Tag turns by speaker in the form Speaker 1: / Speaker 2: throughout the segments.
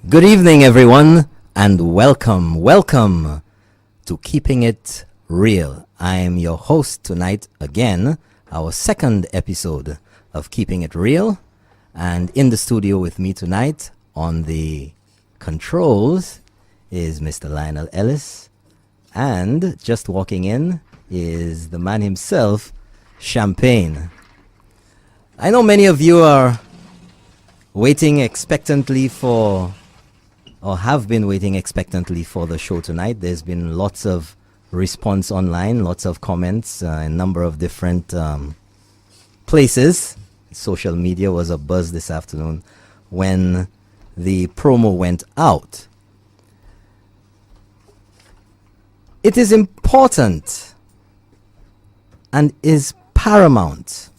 Speaker 1: Good evening, everyone, and welcome to Keeping It Real. I am your host tonight again, our second episode of Keeping It Real. And in the studio with me tonight on the controls is Mr. Lionel Ellis. And just walking in is the man himself, Champagne. I know many of you are waiting expectantly for, or have been waiting expectantly for the show tonight. There's been lots of response online, lots of comments, a number of different places. Social media was abuzz this afternoon when the promo went out. It is important and is paramount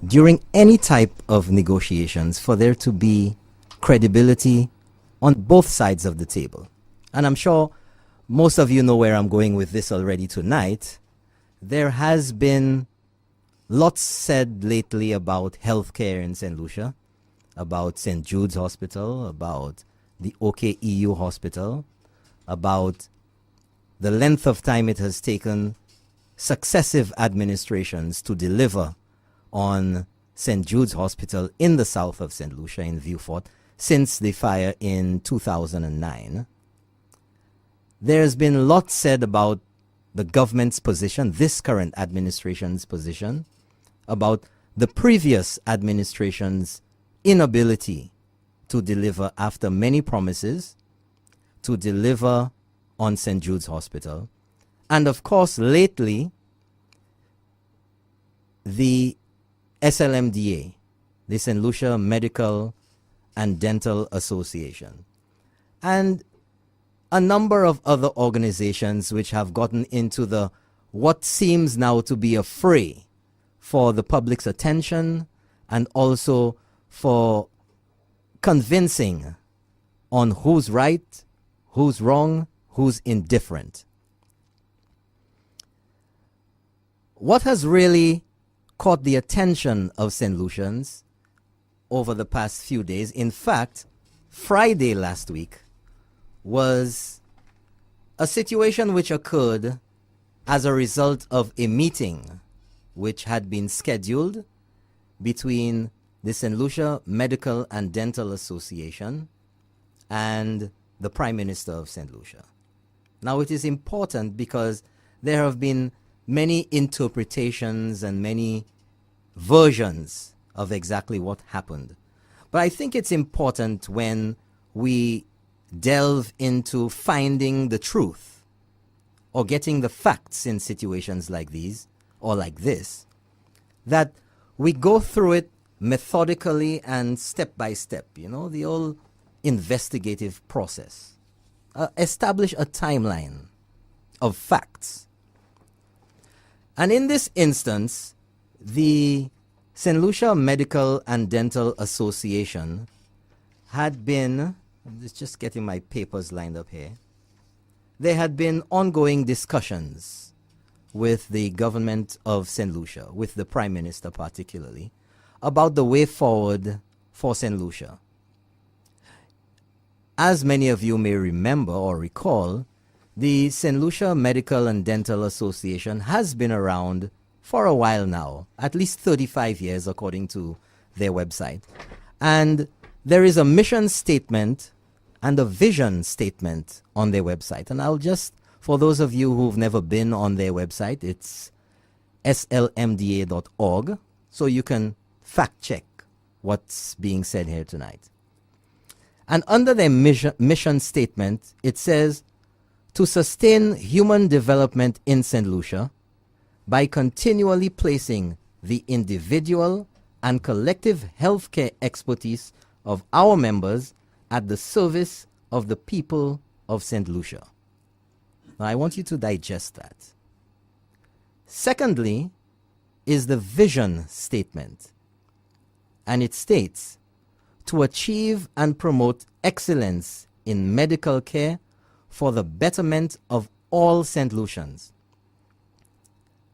Speaker 1: during any type of negotiations for there to be credibility on both sides of the table. And I'm sure most of you know where I'm going with this already tonight. There has been lots said lately about healthcare in St. Lucia, about St. Jude's Hospital, about the OKEU Hospital, about the length of time it has taken successive administrations to deliver on St. Jude's Hospital in the south of St. Lucia in Vieux Fort since the fire in 2009. There's been lots said about the government's position, this current administration's position, about the previous administration's inability to deliver after many promises, to deliver on St. Jude's Hospital. And of course, lately, the SLMDA, the St. Lucia Medical and Dental Association, and a number of other organizations which have gotten into the what seems now to be a fray for the public's attention and also for convincing on who's right, who's wrong, who's indifferent. What has really caught the attention of St. Lucians over the past few days, in fact, Friday last week, was a situation which occurred as a result of a meeting which had been scheduled between the St. Lucia Medical and Dental Association and the Prime Minister of St. Lucia. Now, it is important because there have been many interpretations and many versions of exactly what happened. But I think it's important when we delve into finding the truth or getting the facts in situations like these or like this, that we go through it methodically and step by step, the whole investigative process. Establish a timeline of facts. And in this instance, the St. Lucia Medical and Dental Association had been, I'm just getting my papers lined up here, there had been ongoing discussions with the government of St. Lucia, with the Prime Minister particularly, about the way forward for St. Lucia. As many of you may remember or recall, the St. Lucia Medical and Dental Association has been around for a while now, at least 35 years according to their website. And there is a mission statement and a vision statement on their website. And I'll just, for those of you who've never been on their website, it's slmda.org, so you can fact check what's being said here tonight. And under their mission statement, it says, to sustain human development in St. Lucia by continually placing the individual and collective healthcare expertise of our members at the service of the people of St. Lucia. Now, I want you to digest that. Secondly is the vision statement. And it states, to achieve and promote excellence in medical care for the betterment of all St. Lucians.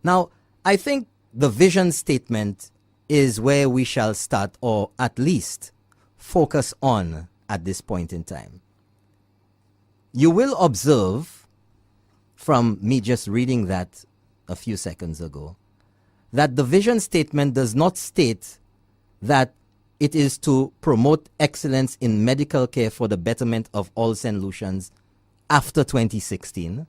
Speaker 1: Now, I think the vision statement is where we shall start, or at least focus on at this point in time. You will observe from me just reading that a few seconds ago that the vision statement does not state that it is to promote excellence in medical care for the betterment of all St. Lucians after 2016.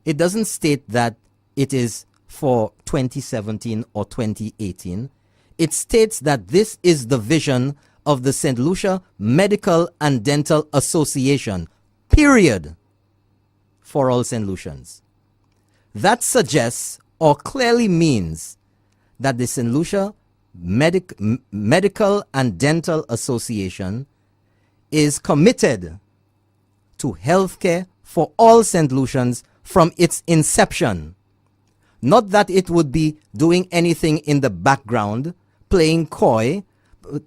Speaker 1: It doesn't state that it is for 2017 or 2018. It states that this is the vision of the St. Lucia Medical and Dental Association, period, for all St. Lucians. That suggests or clearly means that the St. Lucia Medical and Dental Association is committed to healthcare for all St. Lucians from its inception. Not that it would be doing anything in the background, playing coy,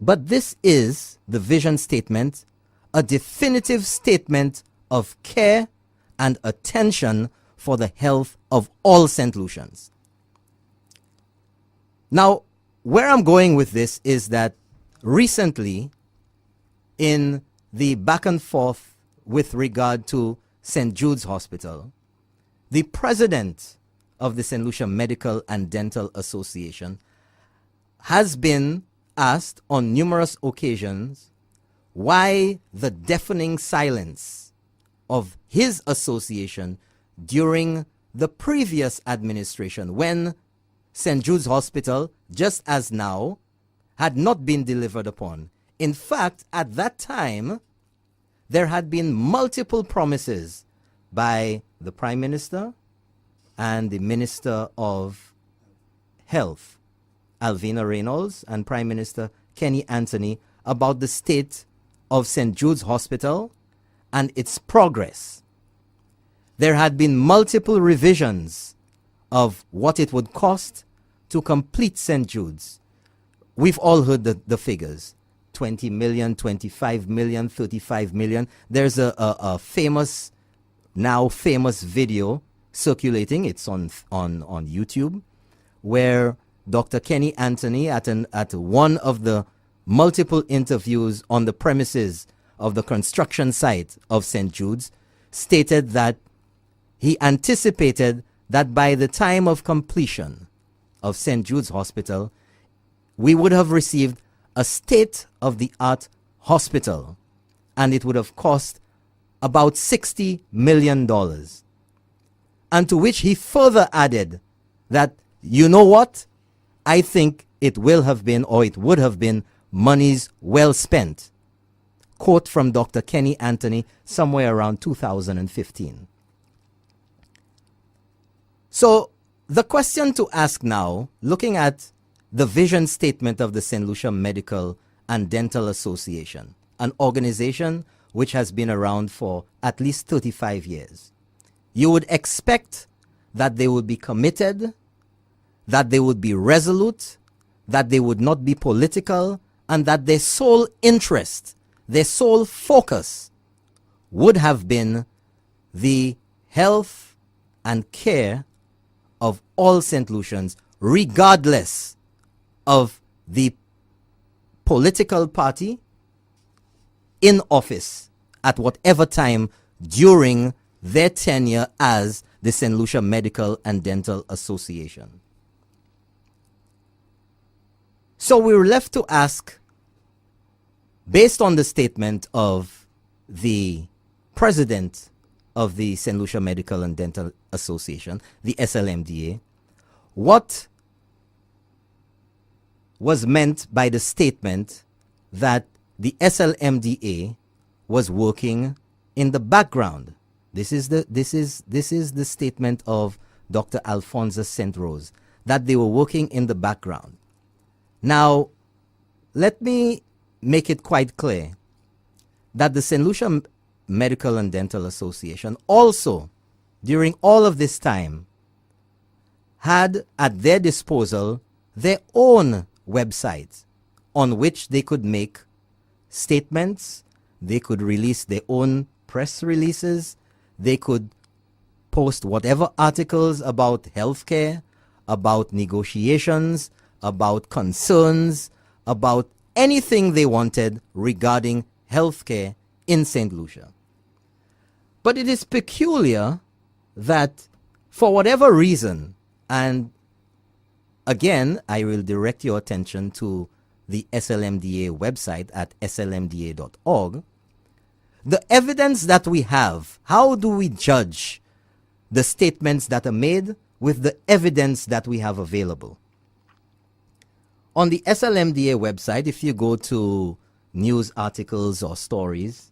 Speaker 1: but this is the vision statement, a definitive statement of care and attention for the health of all St. Lucians. Now, where I'm going with this is that recently, in the back and forth with regard to St. Jude's Hospital, the president of the St. Lucia Medical and Dental Association has been asked on numerous occasions why the deafening silence of his association during the previous administration, when St. Jude's Hospital, just as now, had not been delivered upon. In fact, at that time, there had been multiple promises by the Prime Minister and the Minister of Health, Alvina Reynolds, and Prime Minister Kenny Anthony, about the state of St. Jude's Hospital and its progress. There had been multiple revisions of what it would cost to complete St. Jude's. We've all heard the figures. 20 million, 25 million, 35 million. There's a famous, now famous video circulating. It's on YouTube, where Dr. Kenny Anthony, at one of the multiple interviews on the premises of the construction site of St. Jude's, stated that he anticipated that by the time of completion of St. Jude's Hospital, we would have received a state-of-the-art hospital, and it would have cost about $60 million. And to which he further added that, you know what, I think it will have been, or it would have been, monies well spent. Quote from Dr. Kenny Anthony, somewhere around 2015. So the question to ask now, looking at the vision statement of the St. Lucia Medical and Dental Association, an organization which has been around for at least 35 years, you would expect that they would be committed, that they would be resolute, that they would not be political, and that their sole interest, their sole focus would have been the health and care of all St. Lucians, regardless of the political party in office at whatever time during their tenure as the St. Lucia Medical and Dental Association. So we were left to ask, based on the statement of the president of the St. Lucia Medical and Dental Association, the SLMDA, what was meant by the statement that the SLMDA was working in the background. This is the statement of Dr. Alphonsus St. Rose, that they were working in the background. Now, let me make it quite clear that the St. Lucia Medical and Dental Association also, during all of this time, had at their disposal their own website on which they could make statements, they could release their own press releases, they could post whatever articles about healthcare, about negotiations, about concerns, about anything they wanted regarding healthcare in St. Lucia. But it is peculiar that for whatever reason, and again, I will direct your attention to the SLMDA website at slmda.org, the evidence that we have, how do we judge the statements that are made with the evidence that we have available? On the SLMDA website, if you go to news articles or stories,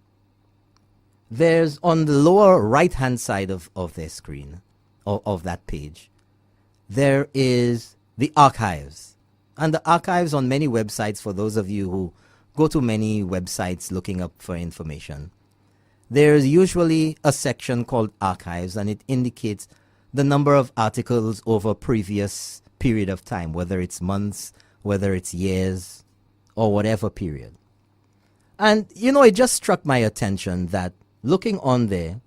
Speaker 1: there's on the lower right-hand side of their screen, of that page, there is the archives. And the archives on many websites, for those of you who go to many websites looking up for information, there's usually a section called archives, and it indicates the number of articles over a previous period of time, whether it's months, whether it's years, or whatever period. And, you know, it just struck my attention that looking on there,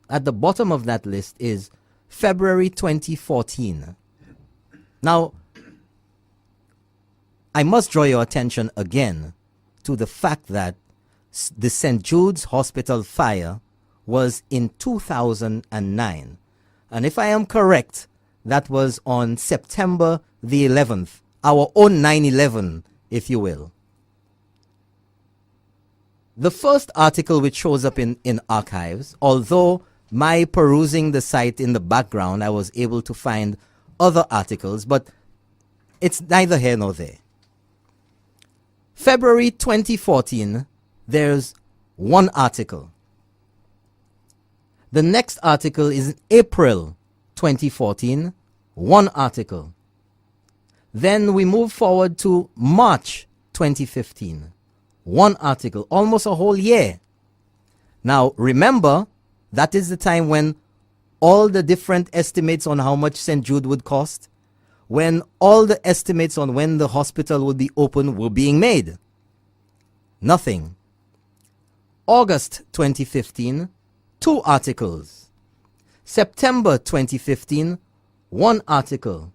Speaker 1: at the bottom of that list is February 2014. Now, I must draw your attention again to the fact that the St. Jude's Hospital fire was in 2009. And if I am correct, that was on September the 11th, our own 9/11, if you will. The first article which shows up in archives, although my perusing the site in the background, I was able to find other articles, but it's neither here nor there. February 2014, there's one article. The next article is in April 2014, one article. Then we move forward to March 2015, one article, almost a whole year. Now, remember, that is the time when all the different estimates on how much St. Jude would cost, when all the estimates on when the hospital would be open were being made. Nothing. August 2015, two articles. September 2015, one article.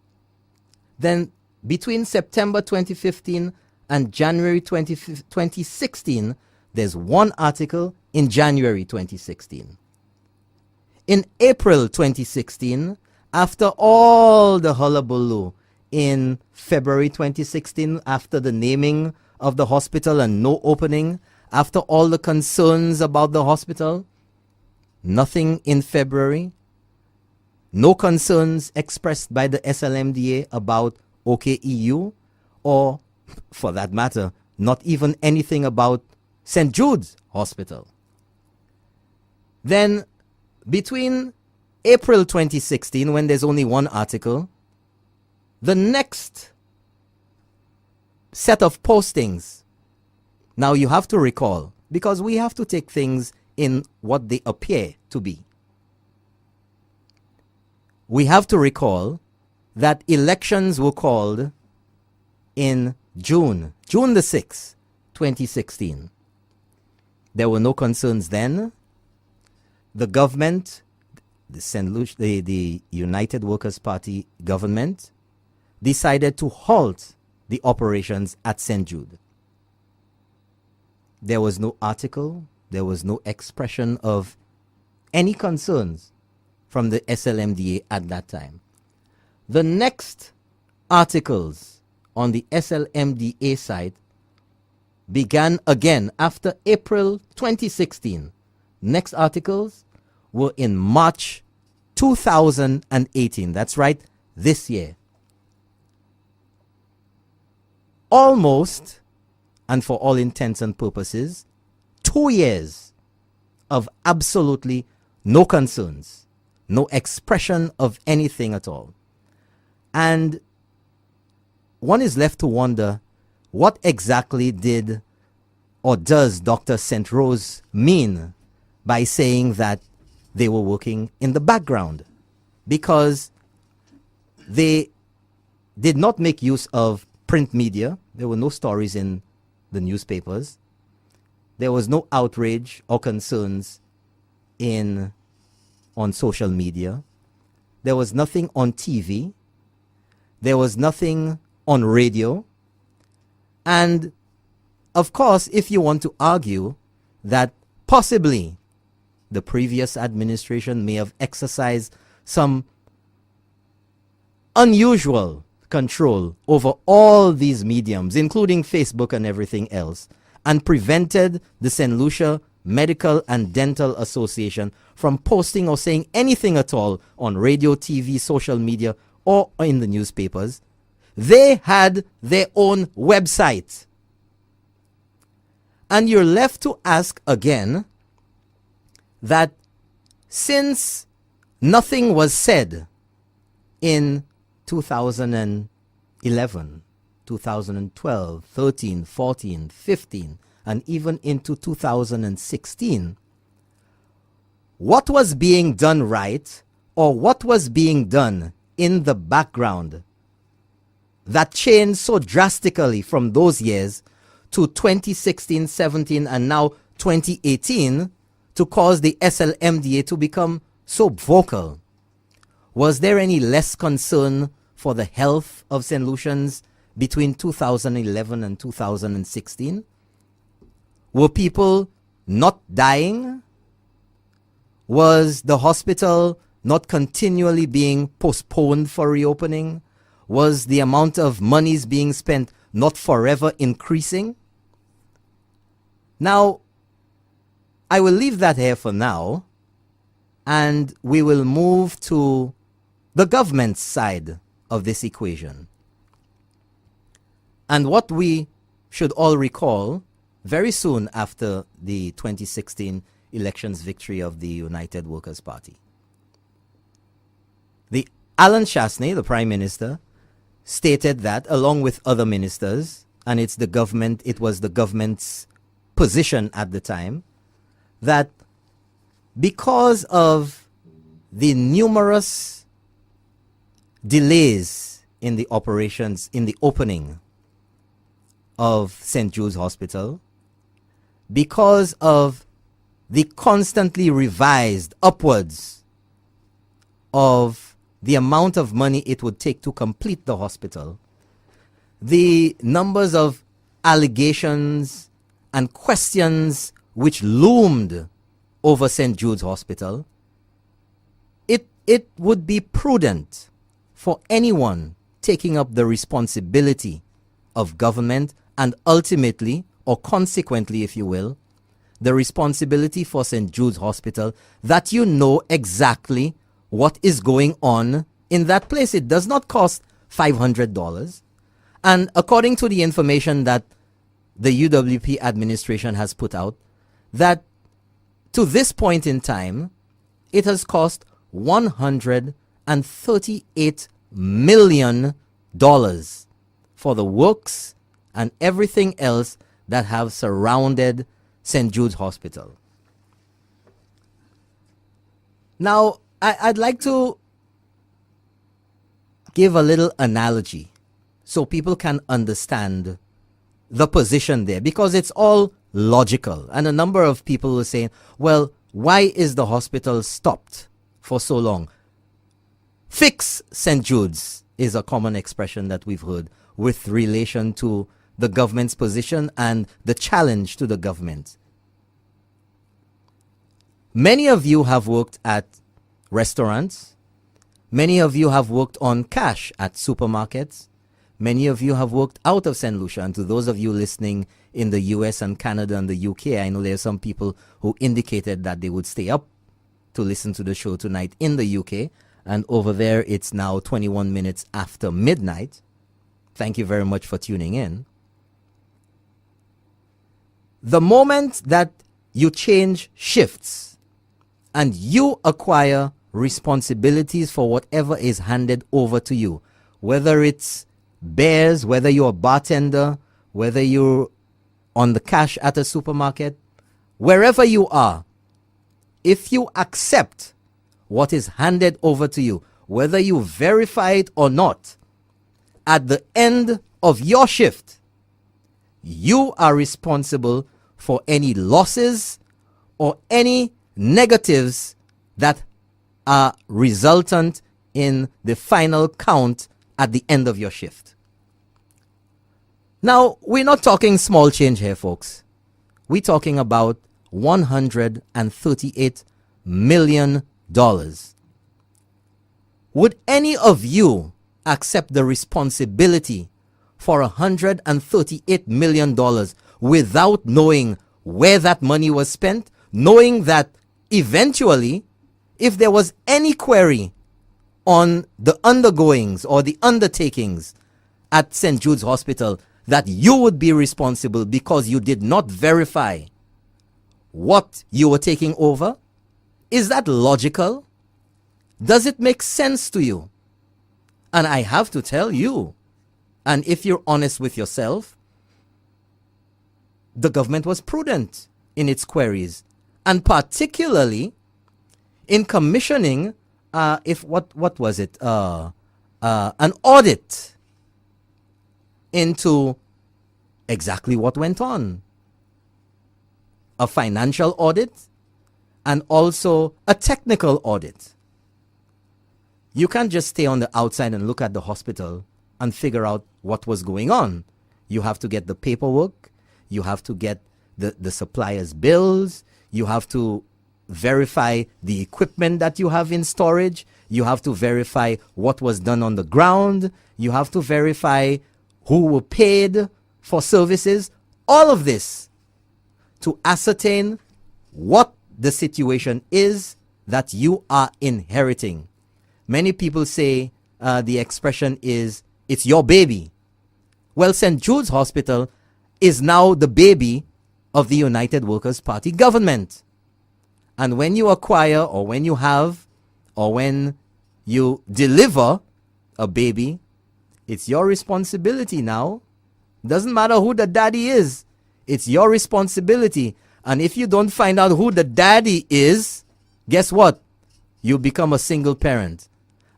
Speaker 1: Then between September 2015 and January 2016, there's one article in January 2016. In April 2016, after all the hullabaloo in February 2016, after the naming of the hospital and no opening, after all the concerns about the hospital, nothing in February, no concerns expressed by the SLMDA about OKEU, or for that matter, not even anything about St. Jude's Hospital. Then between April 2016, when there's only one article, the next set of postings. Now you have to recall, because we have to take things in what they appear to be. We have to recall that elections were called in June the 6th, 2016. There were no concerns then. The government, the United Workers' Party government, decided to halt the operations at St. Jude. There was no article, there was no expression of any concerns from the SLMDA at that time. The next articles on the SLMDA site began again after April 2016. Next articles were in March 2018. That's right, this year. Almost, and for all intents and purposes, 2 years of absolutely no concerns, no expression of anything at all. And one is left to wonder, what exactly did or does Dr. St. Rose mean by saying that they were working in the background? Because they did not make use of print media. There were no stories in the newspapers. There was no outrage or concerns on social media. There was nothing on TV. There was nothing on radio. And of course, if you want to argue that possibly the previous administration may have exercised some unusual control over all these mediums, including Facebook and everything else, and prevented the St. Lucia Medical and Dental Association from posting or saying anything at all on radio, TV, social media, or in the newspapers. They had their own website. And you're left to ask again that since nothing was said in 2011, 2012, 13, 14, 15, and even into 2016, what was being done right, or what was being done in the background that changed so drastically from those years to 2016, 17, and now 2018 to cause the SLMDA to become so vocal? Was there any less concern for the health of St. Lucians between 2011 and 2016? Were people not dying? Was the hospital not continually being postponed for reopening? Was the amount of monies being spent not forever increasing? Now, I will leave that here for now, and we will move to the government side of this equation. And what we should all recall, very soon after the 2016 elections victory of the United Workers' Party, the Alan Chasney, the Prime Minister, stated that, along with other ministers, and it was the government's position at the time, that because of the numerous delays in the operations, in the opening of St. Jude's Hospital, because of the constantly revised upwards of the amount of money it would take to complete the hospital, the numbers of allegations and questions which loomed over St. Jude's Hospital, it would be prudent for anyone taking up the responsibility of government and ultimately, or consequently, if you will, the responsibility for St. Jude's Hospital, that you know exactly what is going on in that place. It does not cost $500. And according to the information that the UWP administration has put out, that to this point in time, it has cost $138 million for the works and everything else that have surrounded St. Jude's Hospital. Now, I'd like to give a little analogy so people can understand the position there, because it's all logical. And a number of people were saying, well, why is the hospital stopped for so long? Fix St. Jude's is a common expression that we've heard with relation to the government's position and the challenge to the government. Many of you have worked at restaurants. Many of you have worked on cash at supermarkets. Many of you have worked out of St. Lucia. And to those of you listening in the US and Canada and the UK, I know there are some people who indicated that they would stay up to listen to the show tonight in the UK. And over there, it's now 21 minutes after midnight. Thank you very much for tuning in. The moment that you change shifts and you acquire responsibilities for whatever is handed over to you, whether it's bears, whether you're a bartender, whether you're on the cash at a supermarket, wherever you are, if you accept what is handed over to you, whether you verify it or not, at the end of your shift, you are responsible for any losses or any negatives that are resultant in the final count at the end of your shift. Now, we're not talking small change here, folks. We're talking about $138 million. Would any of you accept the responsibility for $138 million without knowing where that money was spent, knowing that eventually, if there was any query on the undergoings or the undertakings at St. Jude's Hospital, that you would be responsible because you did not verify what you were taking over? Is that logical? Does it make sense to you? And I have to tell you, and if you're honest with yourself, the government was prudent in its queries, and particularly in commissioning what was it? An audit into exactly what went on. A financial audit and also a technical audit. You can't just stay on the outside and look at the hospital and figure out what was going on. You have to get the paperwork. You have to get the supplier's bills. You have to verify the equipment that you have in storage. You have to verify what was done on the ground. You have to verify who were paid for services. All of this to ascertain what the situation is that you are inheriting. Many people say the expression is, it's your baby. Well, St. Jude's Hospital is now the baby of the United Workers' Party government. And when you acquire, or when you have, or when you deliver a baby, it's your responsibility now. Doesn't matter who the daddy is. It's your responsibility. And if you don't find out who the daddy is, guess what? You become a single parent.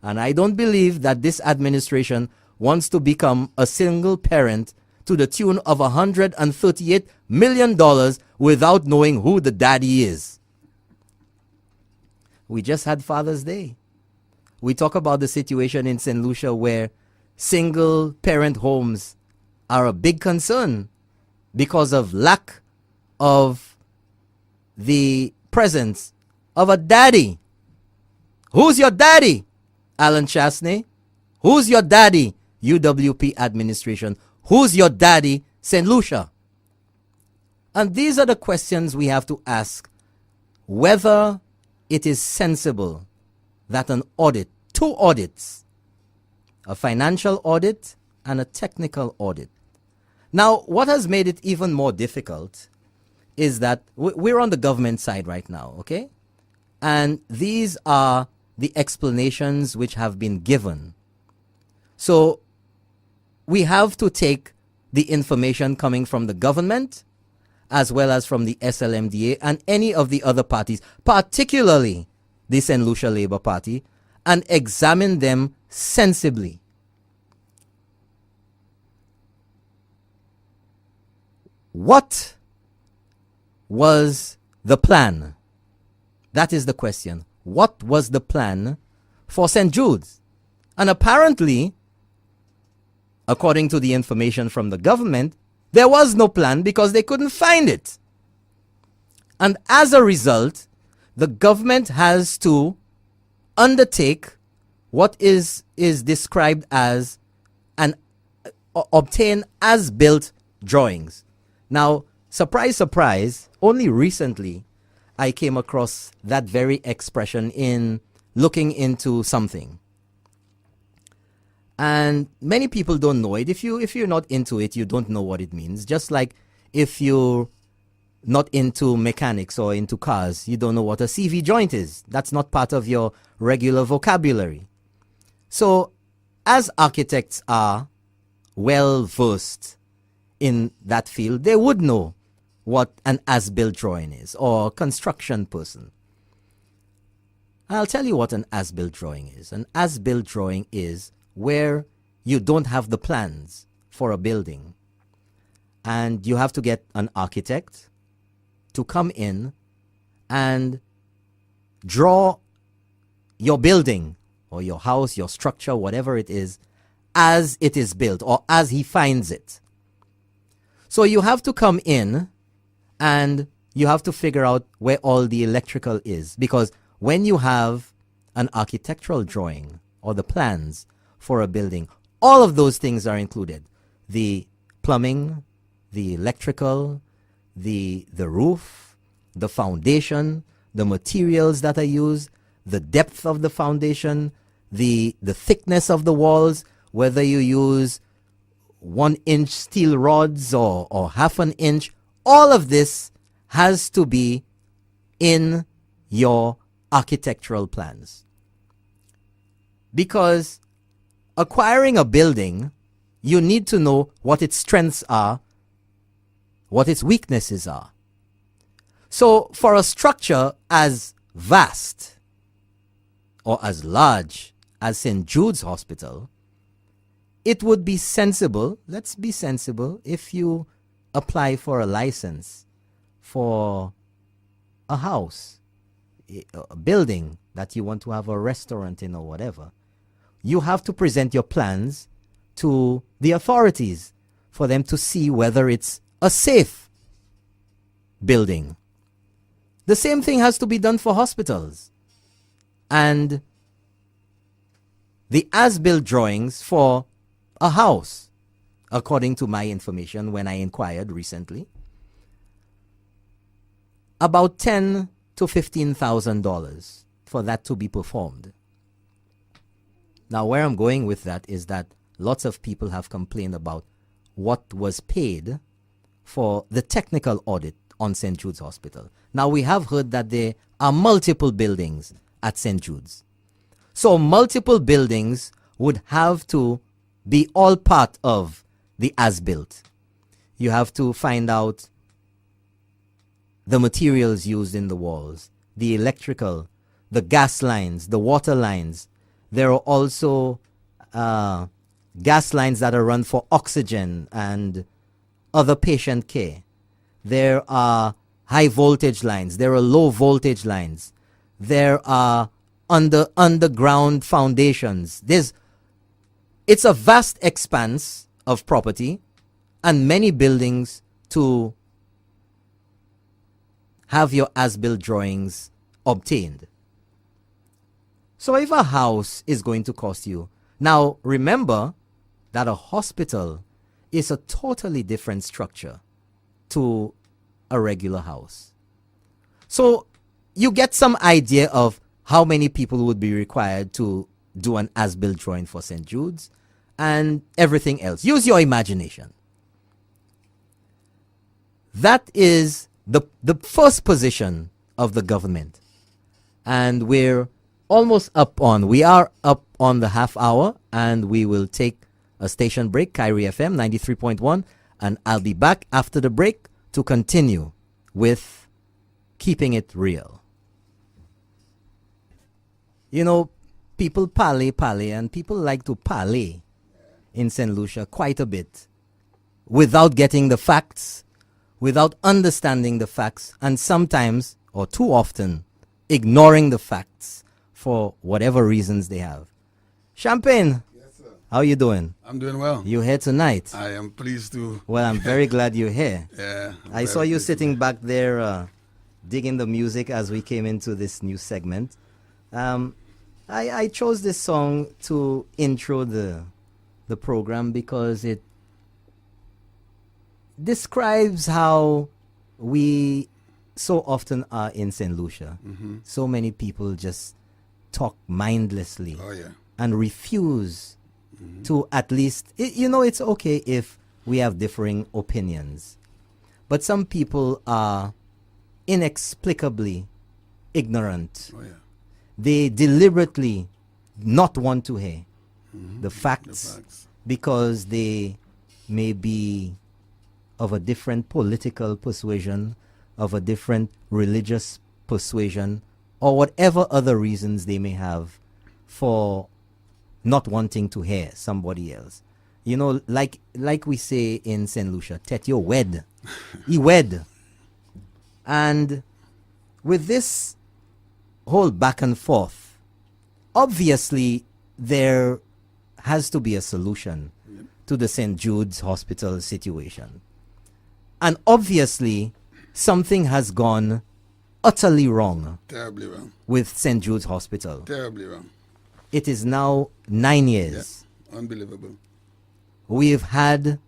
Speaker 1: And I don't believe that this administration wants to become a single parent to the tune of $138 million without knowing who the daddy is. We just had Father's Day. We talk about the situation in St. Lucia where single parent homes are a big concern because of lack of the presence of a daddy. Who's your daddy, Alan Chasney? Who's your daddy, UWP administration? Who's your daddy, St. Lucia? And these are the questions we have to ask, whether it is sensible that an audit, two audits, a financial audit and a technical audit. Now, what has made it even more difficult is that we're on the government side right now, okay? And these are the explanations which have been given. So we have to take the information coming from the government as well as from the SLMDA and any of the other parties, particularly the St. Lucia Labour Party, and examine them sensibly. What was the plan? That is the question. What was the plan for St. Jude's? And apparently, according to the information from the government, there was no plan because they couldn't find it. And as a result, the government has to undertake what is described as obtain as-built drawings. Now, surprise, surprise, only recently I came across that very expression in looking into something. And many people don't know it. If you're not into it, you don't know what it means. Just like if you're not into mechanics or into cars, you don't know what a CV joint is. That's not part of your regular vocabulary. So, as architects are well versed in that field, they would know what an as-built drawing is, or construction person. I'll tell you what an as-built drawing is. An as-built drawing is where you don't have the plans for a building, and you have to get an architect to come in and draw your building or your house, your structure, whatever it is, as it is built or as he finds it. So you have to come in and you have to figure out where all the electrical is, because when you have an architectural drawing or the plans for a building, all of those things are included. The plumbing, the electrical, the roof, the foundation, the materials that are used, the depth of the foundation, the thickness of the walls, whether you use 1-inch steel rods or half an inch, all of this has to be in your architectural plans. Because acquiring a building, you need to know what its strengths are, what its weaknesses are. So for a structure as vast or as large as St. Jude's Hospital, it would be sensible, let's be sensible, if you apply for a license for a house, a building that you want to have a restaurant in or whatever, you have to present your plans to the authorities for them to see whether it's a safe building. The same thing has to be done for hospitals. And the as-built drawings for a house, according to my information when I inquired recently, about $10,000 to $15,000 for that to be performed. Now, where I'm going with that is that lots of people have complained about what was paid for the technical audit on St. Jude's Hospital. Now, we have heard that there are multiple buildings at St. Jude's. So multiple buildings would have to be all part of the as-built. You have to find out the materials used in the walls, the electrical, the gas lines, the water lines. There are also gas lines that are run for oxygen and other patient care. There are high voltage lines. There are low voltage lines. There are underground foundations. It's a vast expanse of property and many buildings to have your as-built drawings obtained. So if a house is going to cost you, now remember that a hospital is a totally different structure to a regular house. So you get some idea of how many people would be required to do an as-built drawing for St. Jude's and everything else. Use your imagination. That is the first position of the government. And we are up on the half hour, and we will take a station break, Kyrie FM 93.1, and I'll be back after the break to continue with Keeping It Real. You know, people parley, and people like to parley in St. Lucia quite a bit without getting the facts, without understanding the facts, and sometimes, or too often, ignoring the facts for whatever reasons they have. Champagne,
Speaker 2: yes, sir.
Speaker 1: How you doing?
Speaker 2: I'm doing well.
Speaker 1: You here tonight?
Speaker 2: I am pleased to.
Speaker 1: Well, I'm very glad you're here.
Speaker 2: Yeah.
Speaker 1: I saw you sitting back there digging the music as we came into this new segment. I chose this song to intro the program because it describes how we so often are in St. Lucia.
Speaker 2: Mm-hmm.
Speaker 1: So many people just talk mindlessly
Speaker 2: and
Speaker 1: refuse to at least, it's okay if we have differing opinions. But some people are inexplicably ignorant. They deliberately not want to hear the facts because they may be of a different political persuasion, of a different religious persuasion, or whatever other reasons they may have for not wanting to hear somebody else. Like we say in St. Lucia, tet yo wed. He wed. And with this whole back and forth, obviously there has to be a solution to the St. Jude's Hospital situation. And obviously, something has gone utterly wrong.
Speaker 2: Terribly wrong.
Speaker 1: With St. Jude's Hospital.
Speaker 2: Terribly wrong.
Speaker 1: It is now 9 years.
Speaker 2: Yeah. Unbelievable.
Speaker 1: We've had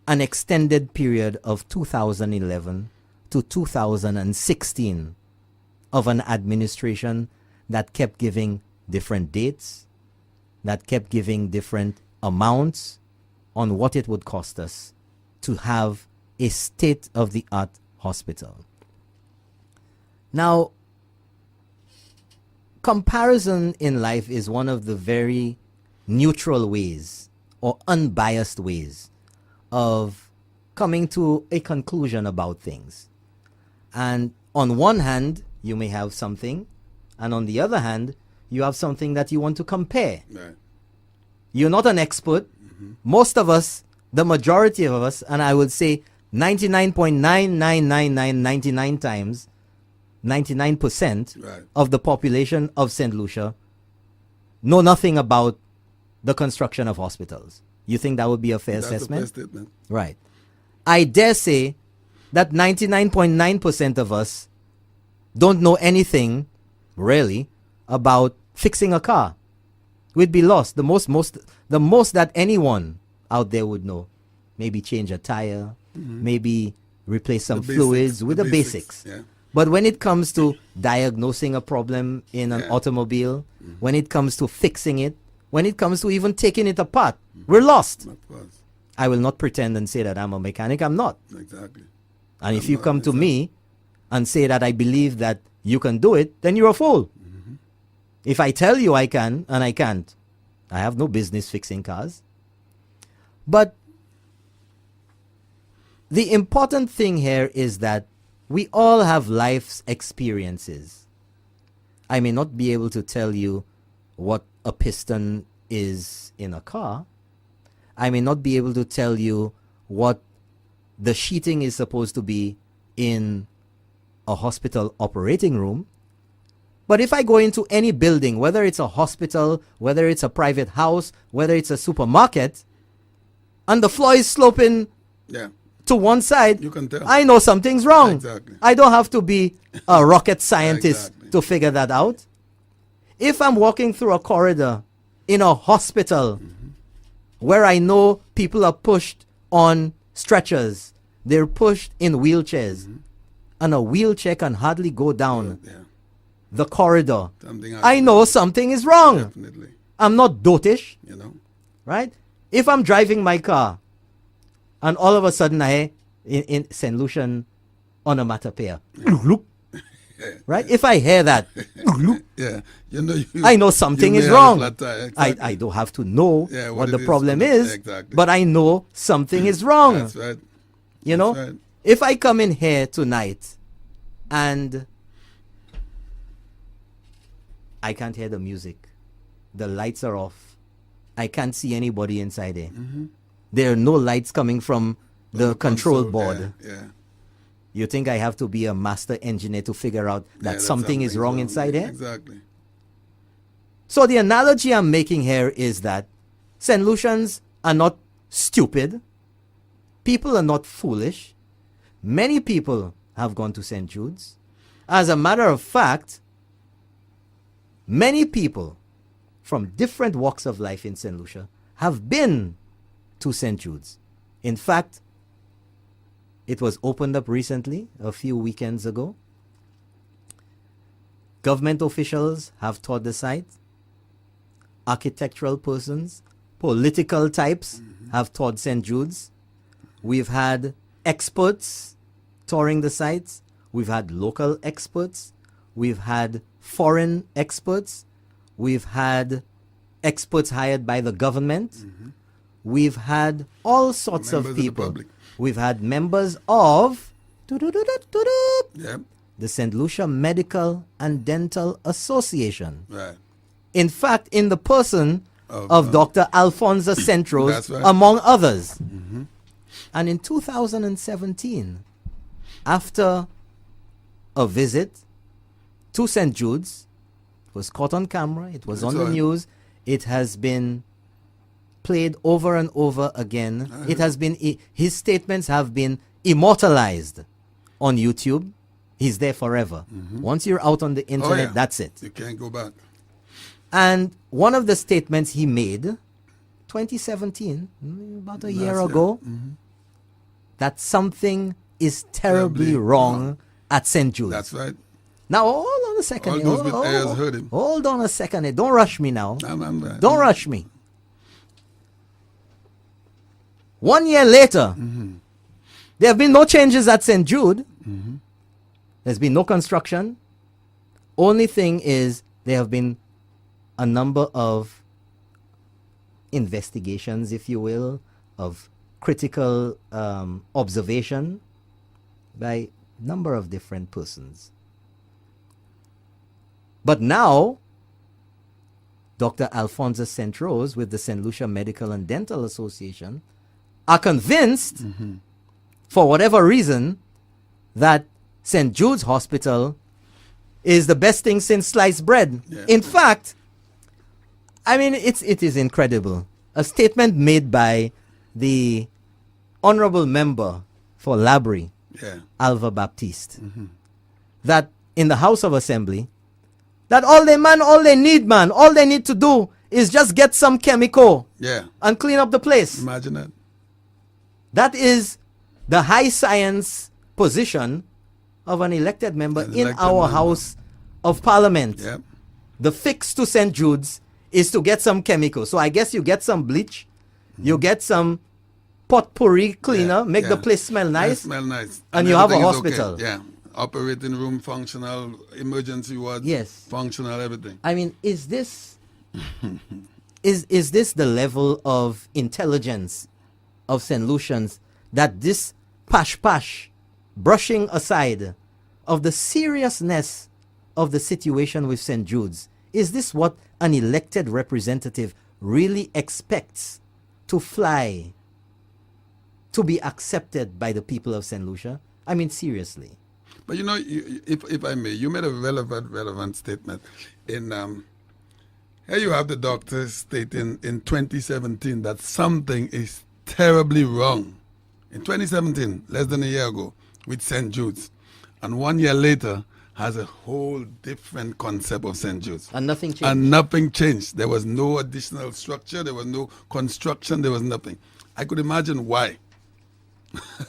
Speaker 1: an extended period of 2011 to 2016 of an administration that kept giving different dates, that kept giving different amounts on what it would cost us to have a state-of-the-art hospital. Now, comparison in life is one of the very neutral ways or unbiased ways of coming to a conclusion about things. And on one hand, you may have something, and on the other hand, you have something that you want to compare.
Speaker 2: Right.
Speaker 1: You're not an expert. Most of us, the majority of us, and I would say 99.999999 times, 99%
Speaker 2: Right.
Speaker 1: of the population of St. Lucia know nothing about the construction of hospitals. You think that would be a fair
Speaker 2: That's
Speaker 1: assessment?
Speaker 2: a fair statement.
Speaker 1: Right. I dare say that 99.9% of us don't know anything, really, about fixing a car. We'd be lost. The most that anyone out there would know, maybe change a tire, maybe replace some fluids with the basics.
Speaker 2: Yeah.
Speaker 1: But when it comes to diagnosing a problem in an automobile, when it comes to fixing it, when it comes to even taking it apart, we're lost.
Speaker 2: Of course.
Speaker 1: I will not pretend and say that I'm a mechanic. I'm not.
Speaker 2: Exactly.
Speaker 1: And if you come to me and say that I believe that you can do it, then you're a fool. If I tell you I can and I can't, I have no business fixing cars. But the important thing here is that we all have life's experiences. I may not be able to tell you what a piston is in a car. I may not be able to tell you what the sheeting is supposed to be in a hospital operating room. But if I go into any building, whether it's a hospital, whether it's a private house, whether it's a supermarket, and the floor is sloping to one side,
Speaker 2: you can tell.
Speaker 1: I know something's wrong.
Speaker 2: Exactly.
Speaker 1: I don't have to be a rocket scientist to figure that out. If I'm walking through a corridor in a hospital where I know people are pushed on stretchers, they're pushed in wheelchairs, and a wheelchair can hardly go down the corridor, I know something is wrong.
Speaker 2: Definitely.
Speaker 1: I'm not dotish,
Speaker 2: You know.
Speaker 1: right? If I'm driving my car and all of a sudden I in St. Lucian onomatopoeia, right? If I hear that,
Speaker 2: Yeah. You know,
Speaker 1: I know something
Speaker 2: you
Speaker 1: is
Speaker 2: may have a
Speaker 1: wrong.
Speaker 2: flat tire. Exactly.
Speaker 1: I don't have to know what the
Speaker 2: it
Speaker 1: problem
Speaker 2: is.
Speaker 1: is,
Speaker 2: Exactly.
Speaker 1: but I know something is wrong.
Speaker 2: That's right.
Speaker 1: You know,
Speaker 2: That's right.
Speaker 1: if I come in here tonight and I can't hear the music, the lights are off, I can't see anybody inside there. There are no lights coming from the control board.
Speaker 2: Yeah.
Speaker 1: You think I have to be a master engineer to figure out that something is wrong inside there?
Speaker 2: Exactly.
Speaker 1: So the analogy I'm making here is that St. Lucians are not stupid. People are not foolish. Many people have gone to St. Jude's. As a matter of fact, many people from different walks of life in St. Lucia have been to St. Jude's. In fact, it was opened up recently, a few weekends ago. Government officials have toured the site. Architectural persons, political types have toured St. Jude's. We've had experts touring the sites. We've had local experts. We've had foreign experts. We've had experts hired by the government. We've had all sorts of people. We've had members of the St. Lucia Medical and Dental Association.
Speaker 2: Right.
Speaker 1: In fact, in the person of Dr. Alfonso Centros,
Speaker 2: That's right.
Speaker 1: among others. And in 2017, after a visit to St. Jude's, it was caught on camera, it was on the news, it has been played over and over again. It has been, his statements have been immortalized on YouTube. He's there forever. Once you're out on the internet,
Speaker 2: yeah.
Speaker 1: that's it.
Speaker 2: You can't go back.
Speaker 1: And one of the statements he made, 2017, about a year ago, that something is terribly wrong at St. Jude's.
Speaker 2: That's right.
Speaker 1: Now, hold on a second.
Speaker 2: All those with ears heard him.
Speaker 1: Hold on a second. Don't rush me now.
Speaker 2: I'm
Speaker 1: Don't rush me. 1 year later, there have been no changes at St. Jude. There's been no construction. Only thing is there have been a number of investigations, if you will, of critical observation by a number of different persons. But now, Dr. Alphonsus St. Rose with the St. Lucia Medical and Dental Association are convinced, for whatever reason, that St. Jude's Hospital is the best thing since sliced bread.
Speaker 2: Yeah.
Speaker 1: In fact, I mean, it is incredible. A statement made by the honorable member for Labrie, Alva Baptiste, that in the House of Assembly, that all they need to do is just get some chemical and clean up the place.
Speaker 2: Imagine that.
Speaker 1: That is the high science position of an elected member in our House of Parliament.
Speaker 2: Yep.
Speaker 1: The fix to St. Jude's is to get some chemical. So I guess you get some bleach, you get some potpourri cleaner, make the place smell nice.
Speaker 2: Smell nice.
Speaker 1: And you have a
Speaker 2: everything is
Speaker 1: hospital.
Speaker 2: Okay. Yeah. Operating room functional, emergency wards functional, everything.
Speaker 1: I mean, is this is this the level of intelligence of St. Lucians, that this pash brushing aside of the seriousness of the situation with St. Jude's, is this what an elected representative really expects to fly, to be accepted by the people of St. Lucia? I mean, seriously.
Speaker 2: But you know, if I may, you made a relevant statement. In here you have the doctor stating in 2017 that something is terribly wrong. In 2017, less than a year ago, with St. Jude's, and 1 year later has a whole different concept of St. Jude's.
Speaker 1: And nothing changed.
Speaker 2: And nothing changed. There was no additional structure. There was no construction. There was nothing. I could imagine why.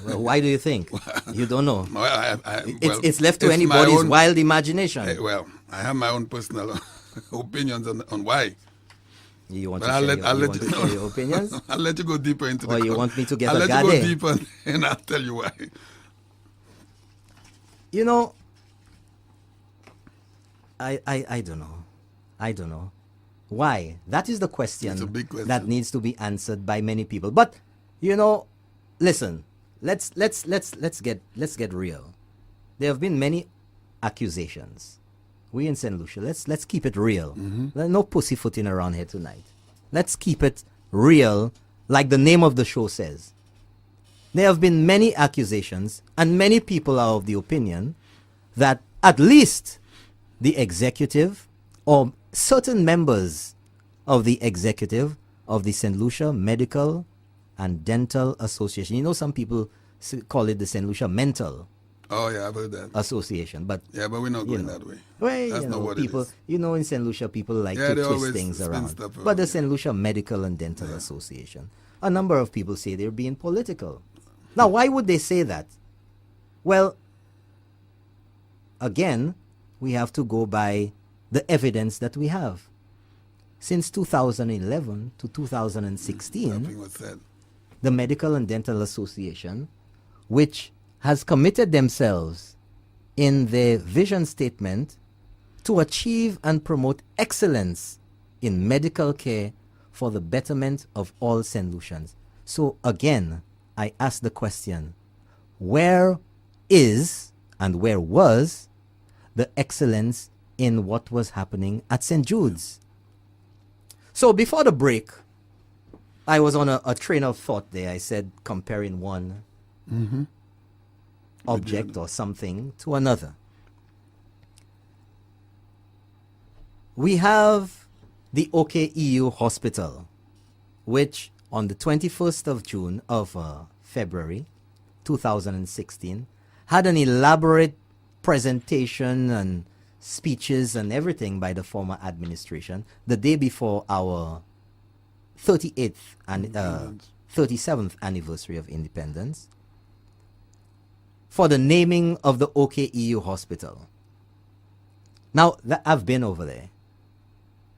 Speaker 1: Well, why do you think? You don't know.
Speaker 2: Well,
Speaker 1: it's left to anybody's wild imagination.
Speaker 2: I have my own personal opinions on why.
Speaker 1: You want to share your opinions?
Speaker 2: I'll let you go deeper into
Speaker 1: or you want me to get
Speaker 2: I'll
Speaker 1: a
Speaker 2: let
Speaker 1: gade?
Speaker 2: you go deeper and I'll tell you why.
Speaker 1: You know, I don't know. I don't know. Why? That is the question,
Speaker 2: it's a big question
Speaker 1: that needs to be answered by many people. But, you know, listen, let's get real. There have been many accusations. We in St. Lucia, let's keep it real. No pussyfooting around here tonight. Let's keep it real, like the name of the show says. There have been many accusations, and many people are of the opinion that at least the executive or certain members of the executive of the St. Lucia Medical and Dental Association. You know, some people call it the St. Lucia Mental
Speaker 2: Oh, yeah, I've heard that.
Speaker 1: Association. But
Speaker 2: yeah, but we're not going that way.
Speaker 1: Well,
Speaker 2: That's not what
Speaker 1: people,
Speaker 2: it is.
Speaker 1: You know, in St. Lucia, people like to twist things around. But the St. Lucia Medical and Dental Association, a number of people say they're being political. Now, why would they say that? Well, again, we have to go by the evidence that we have. Since 2011 to 2016, the Medical and Dental Association, which has committed themselves in their vision statement to achieve and promote excellence in medical care for the betterment of all St. Lucians. So again, I ask the question, where is and where was the excellence in what was happening at St. Jude's? So before the break, I was on a train of thought there. I said comparing one object or something to another. We have the OKEU Hospital, which on the 21st of June of February 2016, had an elaborate presentation and speeches and everything by the former administration the day before our 38th and 37th anniversary of independence for the naming of the OKEU hospital. Now, I've been over there.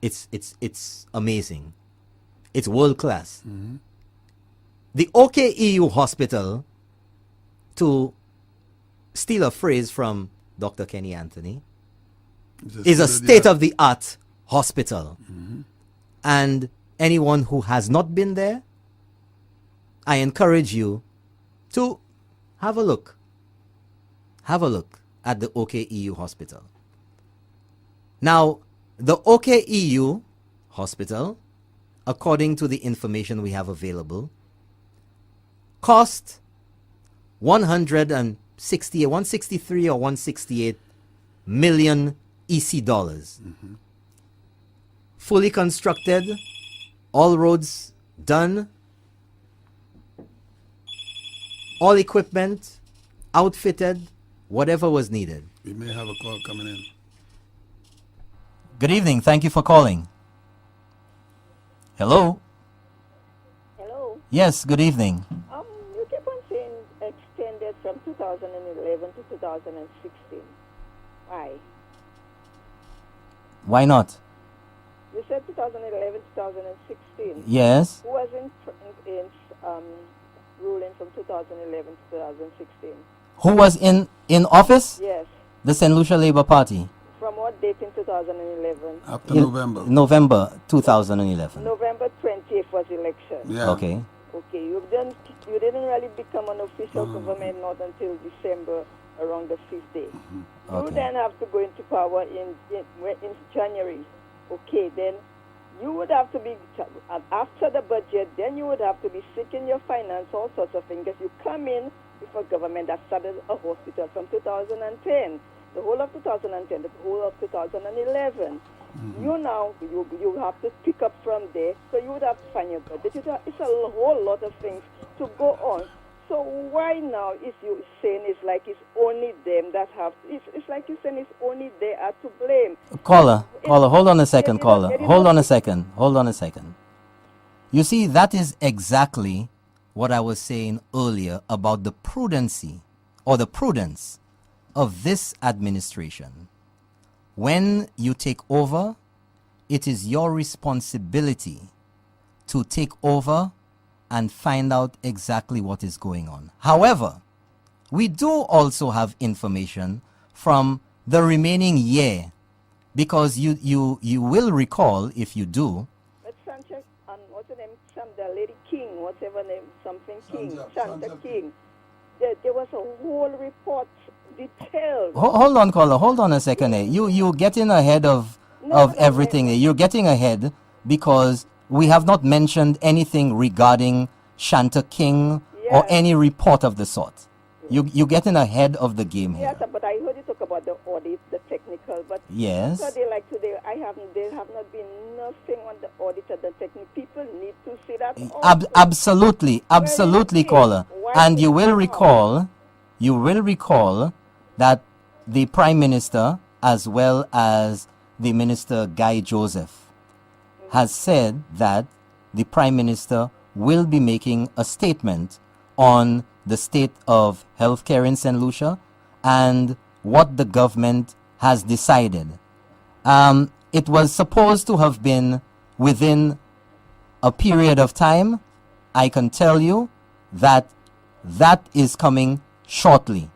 Speaker 1: It's amazing. It's world class. The OKEU hospital, to steal a phrase from Dr. Kenny Anthony, is a state-of-the-art hospital. And anyone who has not been there, I encourage you to have a look. Have a look at the OKEU hospital. Now, the OKEU hospital, according to the information we have available, cost 163 or 168 million EC dollars. Fully constructed, all roads done, all equipment outfitted, whatever was needed.
Speaker 2: We may have a call coming in.
Speaker 1: Good evening. Thank you for calling. Hello?
Speaker 3: Hello.
Speaker 1: Yes, good evening.
Speaker 3: You keep on saying extended from 2011 to 2016. Why?
Speaker 1: Why not?
Speaker 3: You said 2011, 2016.
Speaker 1: Yes.
Speaker 3: Who was in ruling from 2011 to 2016?
Speaker 1: Who was in office?
Speaker 3: Yes.
Speaker 1: The St. Lucia Labour Party.
Speaker 3: From what date in 2011?
Speaker 2: After
Speaker 1: In
Speaker 2: November.
Speaker 1: November 2011.
Speaker 3: November 20th was election.
Speaker 2: Yeah.
Speaker 1: Okay.
Speaker 3: Okay, you didn't really become an official government not until December, around the 5th day. You
Speaker 1: Okay.
Speaker 3: then have to go into power in January. Okay, then you would have to be, after the budget, then you would have to be seeking your finance, all sorts of things. You come in with a government that started a hospital from 2010, the whole of 2010, the whole of 2011. You now, you have to pick up from there, so you would have to find your budget. It's a whole lot of things to go on. So why now is you saying it's like it's only them that have, it's like you're saying it's only they are to blame.
Speaker 1: Caller, hold on a second, caller. Hold on a second. You see, that is exactly what I was saying earlier about the prudency or the prudence of this administration. When you take over, it is your responsibility to take over and find out exactly what is going on. However, we do also have information from the remaining year, because you will recall, if you do.
Speaker 3: But Sanchez, what's her name? The Lady King, whatever name, something King,
Speaker 2: Sandra
Speaker 3: Santa King. There was a whole report detailed.
Speaker 1: Hold on, caller. Hold on a second. You're getting ahead of everything. You're getting ahead because we have not mentioned anything regarding Shanta King or any report of the sort. You're getting ahead of the game here.
Speaker 3: Yes, but I heard you talk about the audit, the technical, but
Speaker 1: Yes.
Speaker 3: so they like today. There have not been nothing on the audit and the technical. People need to see that.
Speaker 1: Absolutely, caller. And you will recall that the Prime Minister, as well as the Minister Guy Joseph, has said that the Prime Minister will be making a statement on the state of healthcare in St. Lucia and what the government has decided. It was supposed to have been within a period of time. I can tell you that is coming shortly.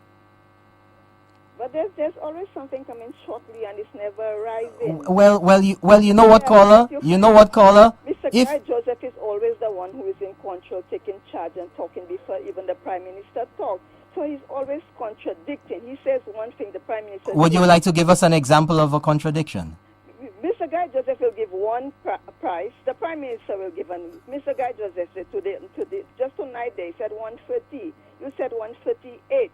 Speaker 3: But there's always something coming shortly, and it's never arriving.
Speaker 1: Well, you know what, caller?
Speaker 3: Mr. Guy Joseph is always the one who is in control, taking charge and talking before even the Prime Minister talks. So he's always contradicting. He says one thing, the Prime Minister...
Speaker 1: Would you like to give us an example of a contradiction?
Speaker 3: Mr. Guy Joseph will give one price. The Prime Minister will give Mr. Guy Joseph said today, just tonight they said 130. You said 138.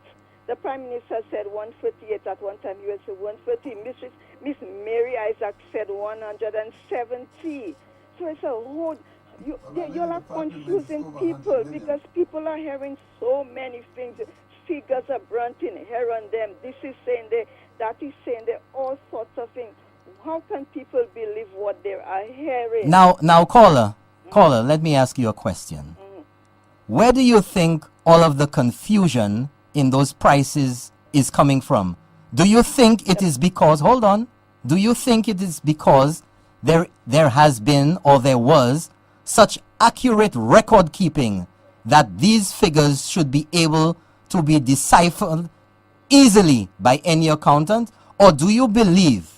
Speaker 3: The Prime Minister said 138 at one time. You said 130. Miss Mary Isaac said 170. So it's a whole... You're like confusing people because people are hearing so many things. Figures are branding here and them. This is saying that is saying all sorts of things. How can people believe what they are hearing?
Speaker 1: Now, caller, let me ask you a question. Where do you think all of the confusion in those prices is coming from? Do you think it is because, hold on, do you think it is because there has been or there was such accurate record keeping that these figures should be able to be deciphered easily by any accountant? Or do you believe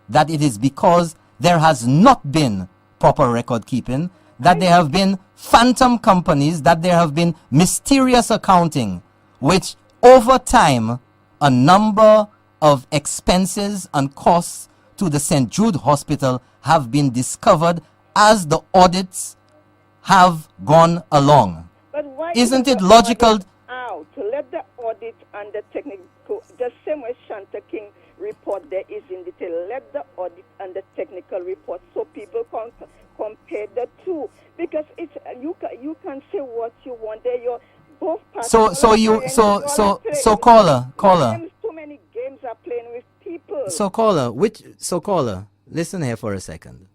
Speaker 1: that it is because there has not been proper record keeping, that there have been phantom companies, that there have been mysterious accounting, which over time a number of expenses and costs to the St. Jude Hospital have been discovered as the audits have gone along?
Speaker 3: But why
Speaker 1: Isn't it
Speaker 3: the
Speaker 1: logical?
Speaker 3: audit out to let the audit and the technical, the same way Shanta King report there is in detail, let the audit and the technical report so people can compare the two, because it's you can say what you want there. You're both parties.
Speaker 1: So caller.
Speaker 3: Too many games are playing with people.
Speaker 1: So caller, listen here for a second.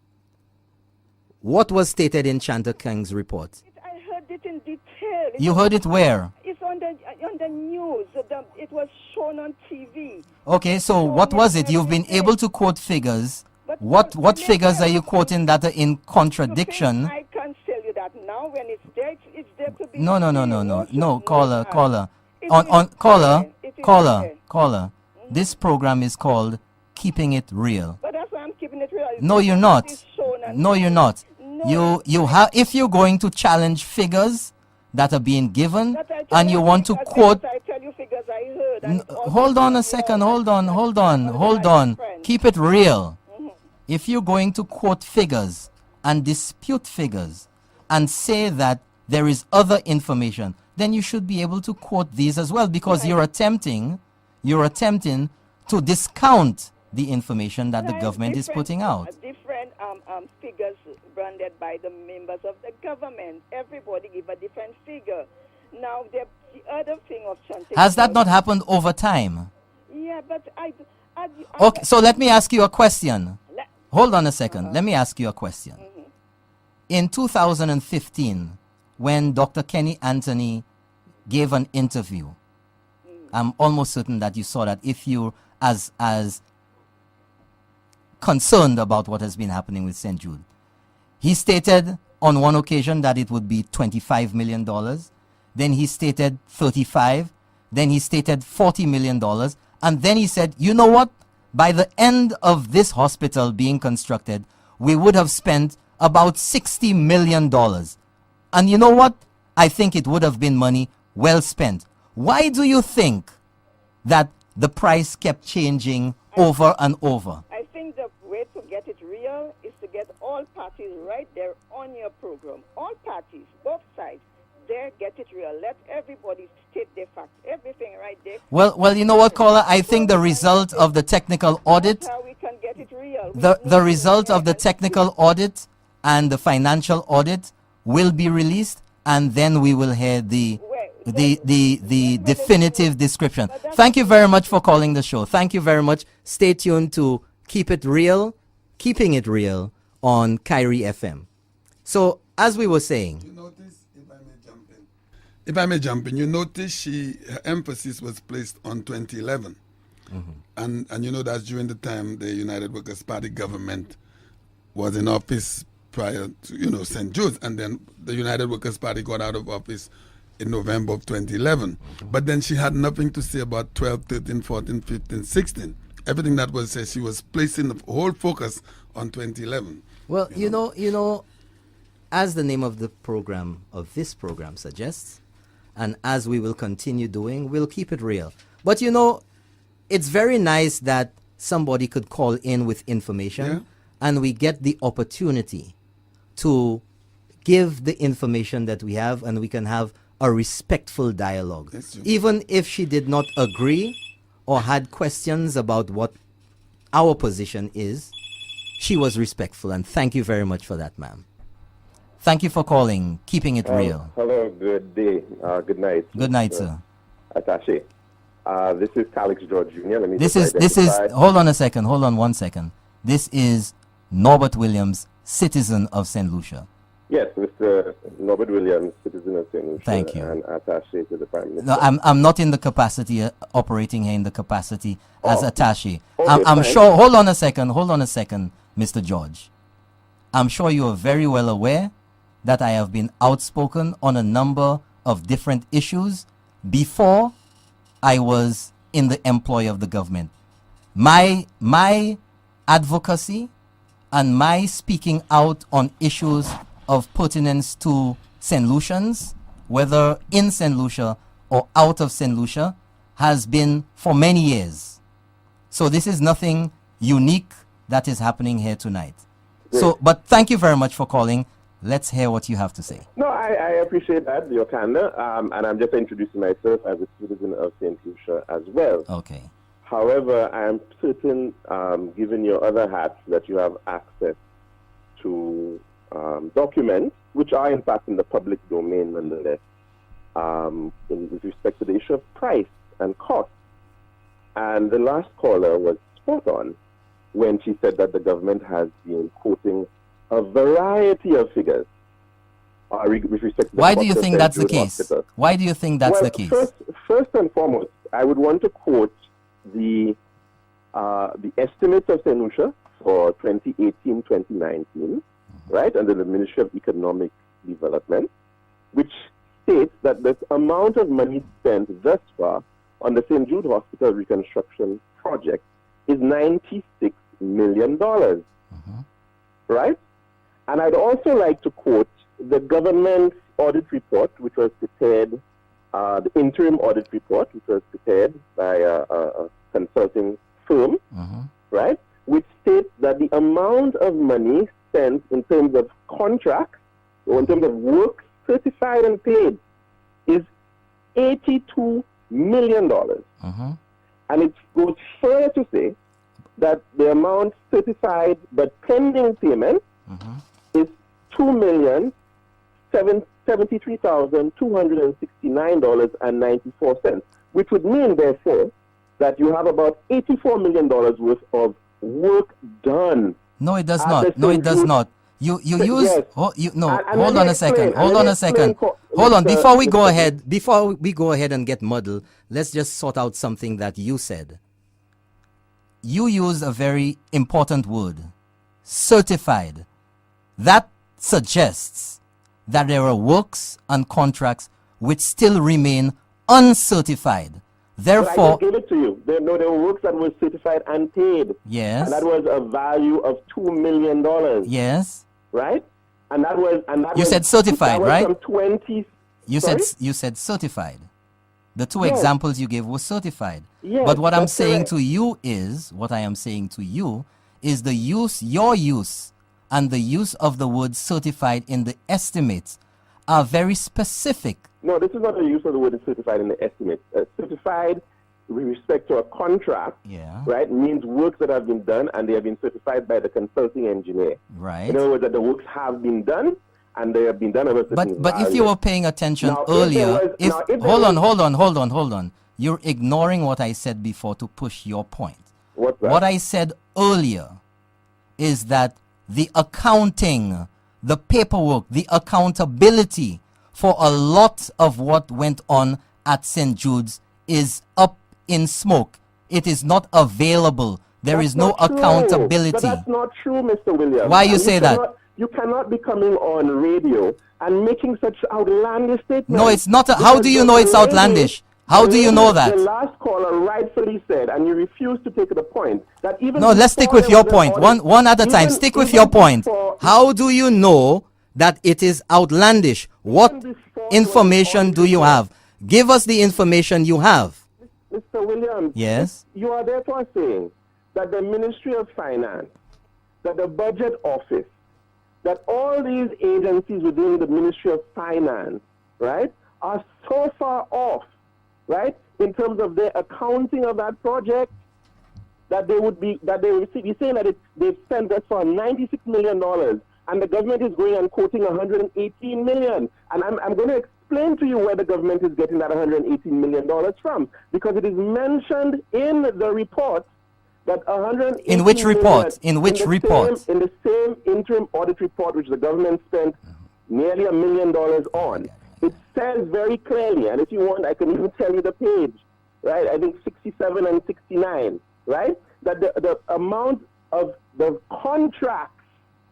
Speaker 1: What was stated in Shanta King's report?
Speaker 3: I heard it in detail.
Speaker 1: You heard it where?
Speaker 3: It's on the news. It was shown on TV.
Speaker 1: Okay, so what was it? You've been able to quote figures. What figures are you quoting that are in contradiction?
Speaker 3: I can't tell you that now. When it's there, it's there to be.
Speaker 1: No, caller. Caller. This program is called Keeping It Real.
Speaker 3: But that's why I'm keeping it real.
Speaker 1: No, you're not. No, you're not.
Speaker 3: No.
Speaker 1: You have, if you're going to challenge figures that are being given and you want to quote.
Speaker 3: I tell you figures I heard.
Speaker 1: Hold on a second. Hold on. Keep it real. If you're going to quote figures and dispute figures and say that there is other information, then you should be able to quote these as well, because you're attempting to discount the information that the government is putting out.
Speaker 3: Different figures branded by the members of the government. Everybody give a different figure. Now, the other thing of Chantal.
Speaker 1: Has that not happened over time?
Speaker 3: Yeah, but
Speaker 1: Okay, so let me ask you a question. Hold on a second. Let me ask you a question. In 2015, when Dr. Kenny Anthony gave an interview, I'm almost certain that you saw that, if you're as concerned about what has been happening with St. Jude. He stated on one occasion that it would be $25 million. Then he stated 35. Then he stated $40 million. And then he said, you know what? By the end of this hospital being constructed, we would have spent about $60 million. And you know what? I think it would have been money well spent. Why do you think that the price kept changing over and over?
Speaker 3: I think the way to get it real is to get all parties right there on your program. All parties, both sides, there, get it real. Let everybody state their facts, everything right there.
Speaker 1: Well, you know what, caller? I think the result of the technical audit,
Speaker 3: that's how we can get it real.
Speaker 1: the result of the technical audit and the financial audit will be released, and then we will hear the definitive description. Thank you very much for calling the show. Thank you very much. Stay tuned to Keep It Real, Keeping It Real on Kyrie FM. So, as we were saying,
Speaker 2: You notice, if I may jump in, you notice her emphasis was placed on 2011. And you know that's during the time the United Workers' Party government was in office prior to, St. Jude's, and then the United Workers' Party got out of office in November of 2011. But then she had nothing to say about 12, 13, 14, 15, 16. Everything that was said, she was placing the whole focus on 2011.
Speaker 1: well, you know, as the name of this program suggests, and as we will continue doing, we'll keep it real. But it's very nice that somebody could call in with information, and we get the opportunity to give the information that we have, and we can have a respectful dialogue. Even if she did not agree or had questions about what our position is, she was respectful, and thank you very much for that, ma'am. Thank you for calling. Keeping it real.
Speaker 4: Hello, good day. Good night.
Speaker 1: Good night, sir.
Speaker 4: Attaché. This is Calix George Jr. Let me
Speaker 1: This
Speaker 4: just
Speaker 1: is,
Speaker 4: identify.
Speaker 1: hold on a second. Hold on 1 second. This is Norbert Williams, citizen of St. Lucia.
Speaker 4: Yes, Mr. Norbert Williams, citizen of St. Lucia.
Speaker 1: Thank you.
Speaker 4: And attaché to the Prime Minister.
Speaker 1: No, I'm not in the capacity, operating here in the capacity as attaché.
Speaker 4: Okay,
Speaker 1: I'm
Speaker 4: fine.
Speaker 1: sure, hold on a second, Mr. George. I'm sure you are very well aware that I have been outspoken on a number of different issues before I was in the employ of the government. My advocacy and my speaking out on issues of pertinence to St. Lucians, whether in St. Lucia or out of St. Lucia, has been for many years. So this is nothing unique that is happening here tonight. So, but thank you very much for calling. Let's hear what you have to say.
Speaker 4: No, I appreciate that, your candor. And I'm just introducing myself as a citizen of St. Lucia as well.
Speaker 1: Okay.
Speaker 4: However, I am certain, given your other hats, that you have access to documents, which are in fact in the public domain nonetheless, with respect to the issue of price and cost. And the last caller was spot on when she said that the government has been quoting a variety of figures with respect to the
Speaker 1: Why do you
Speaker 4: cost of
Speaker 1: think
Speaker 4: St.
Speaker 1: that's the
Speaker 4: Jude
Speaker 1: case?
Speaker 4: Hospital.
Speaker 1: Why do you think that's
Speaker 4: Well,
Speaker 1: the case?
Speaker 4: First and foremost, I would want to quote the estimates of St. Lucia for 2018-2019, right, under the Ministry of Economic Development, which states that the amount of money spent thus far on the St. Jude Hospital reconstruction project is $96 million, right? And I'd also like to quote the government's audit report, which was prepared, the interim audit report, which was prepared by a consulting firm, right, which states that the amount of money spent in terms of contracts or in terms of work certified and paid is $82 million. And it goes further to say that the amount certified but pending payment is $2,073,269.94, which would mean, therefore, that you have about $84 million worth of work done.
Speaker 1: No, it does
Speaker 4: at
Speaker 1: not.
Speaker 4: the
Speaker 1: No, it
Speaker 4: St.
Speaker 1: does
Speaker 4: Jude-
Speaker 1: not. You
Speaker 4: Yes.
Speaker 1: use
Speaker 4: And
Speaker 1: hold
Speaker 4: let
Speaker 1: on
Speaker 4: me
Speaker 1: a second.
Speaker 4: explain,
Speaker 1: Hold
Speaker 4: and
Speaker 1: on
Speaker 4: let
Speaker 1: a
Speaker 4: me
Speaker 1: second.
Speaker 4: explain,
Speaker 1: Hold on.
Speaker 4: Mr.
Speaker 1: Before we go
Speaker 4: Mr.
Speaker 1: ahead, and get muddled, let's just sort out something that you said. You used a very important word, certified. That suggests that there are works and contracts which still remain uncertified.
Speaker 4: But I
Speaker 1: Therefore,
Speaker 4: just gave it to you. There were works that were certified and paid.
Speaker 1: yes,
Speaker 4: And that was a value of $2 million.
Speaker 1: yes.
Speaker 4: Right? And that was
Speaker 1: You said certified,
Speaker 4: that was
Speaker 1: right?
Speaker 4: From 20.
Speaker 1: You
Speaker 4: Sorry?
Speaker 1: said certified. The two
Speaker 4: Yes.
Speaker 1: examples you gave were certified.
Speaker 4: Yes,
Speaker 1: but what I'm
Speaker 4: that's
Speaker 1: saying
Speaker 4: correct.
Speaker 1: to you is, your use and the use of the word certified in the estimates are very specific.
Speaker 4: No, this is not the use of the word certified in the estimate. Certified with respect to a contract,
Speaker 1: Yeah.
Speaker 4: right, means works that have been done and they have been certified by the consulting engineer.
Speaker 1: Right.
Speaker 4: In other words, that the works have been done and they have been done of a certain
Speaker 1: But if
Speaker 4: value.
Speaker 1: you were paying attention
Speaker 4: Now, if
Speaker 1: earlier,
Speaker 4: there was- now, if there
Speaker 1: hold
Speaker 4: was-
Speaker 1: on. You're ignoring what I said before to push your point.
Speaker 4: What's that?
Speaker 1: What I said earlier is that the accounting, the paperwork, the accountability for a lot of what went on at St. Jude's is up in smoke. It is not available. There
Speaker 4: That's
Speaker 1: is no
Speaker 4: not true.
Speaker 1: accountability.
Speaker 4: But that's not true, Mr. Williams.
Speaker 1: Why you
Speaker 4: And
Speaker 1: say that?
Speaker 4: You cannot be coming on radio and making such outlandish statements.
Speaker 1: No, it's not. How do you know it's outlandish? How do you know that?
Speaker 4: The last caller rightfully said, and you refused to take the point, that even
Speaker 1: No, let's stick
Speaker 4: before
Speaker 1: with
Speaker 4: there
Speaker 1: your
Speaker 4: was an
Speaker 1: point.
Speaker 4: audit-
Speaker 1: One at a time.
Speaker 4: even-
Speaker 1: Stick with
Speaker 4: even
Speaker 1: your point.
Speaker 4: before-
Speaker 1: How do you know that it is outlandish? What
Speaker 4: Even before there was
Speaker 1: information
Speaker 4: an
Speaker 1: do you
Speaker 4: audit-
Speaker 1: have? Give us the information you have.
Speaker 4: Mr. Williams,
Speaker 1: Yes.
Speaker 4: you are therefore saying that the Ministry of Finance, that the Budget Office, that all these agencies within the Ministry of Finance, right, are so far off, right, in terms of their accounting of that project, that they would be saying that they've spent us for $96 million and the government is going and quoting 118 million. And I'm going to explain to you where the government is getting that 118 million dollars from, because it is mentioned in the report that 118
Speaker 1: In which report?
Speaker 4: million
Speaker 1: In which report?
Speaker 4: in the same interim audit report, which the government spent nearly $1 million on. It says very clearly, and if you want, I can even tell you the page, right? I think 67 and 69, right? That the amount of the contracts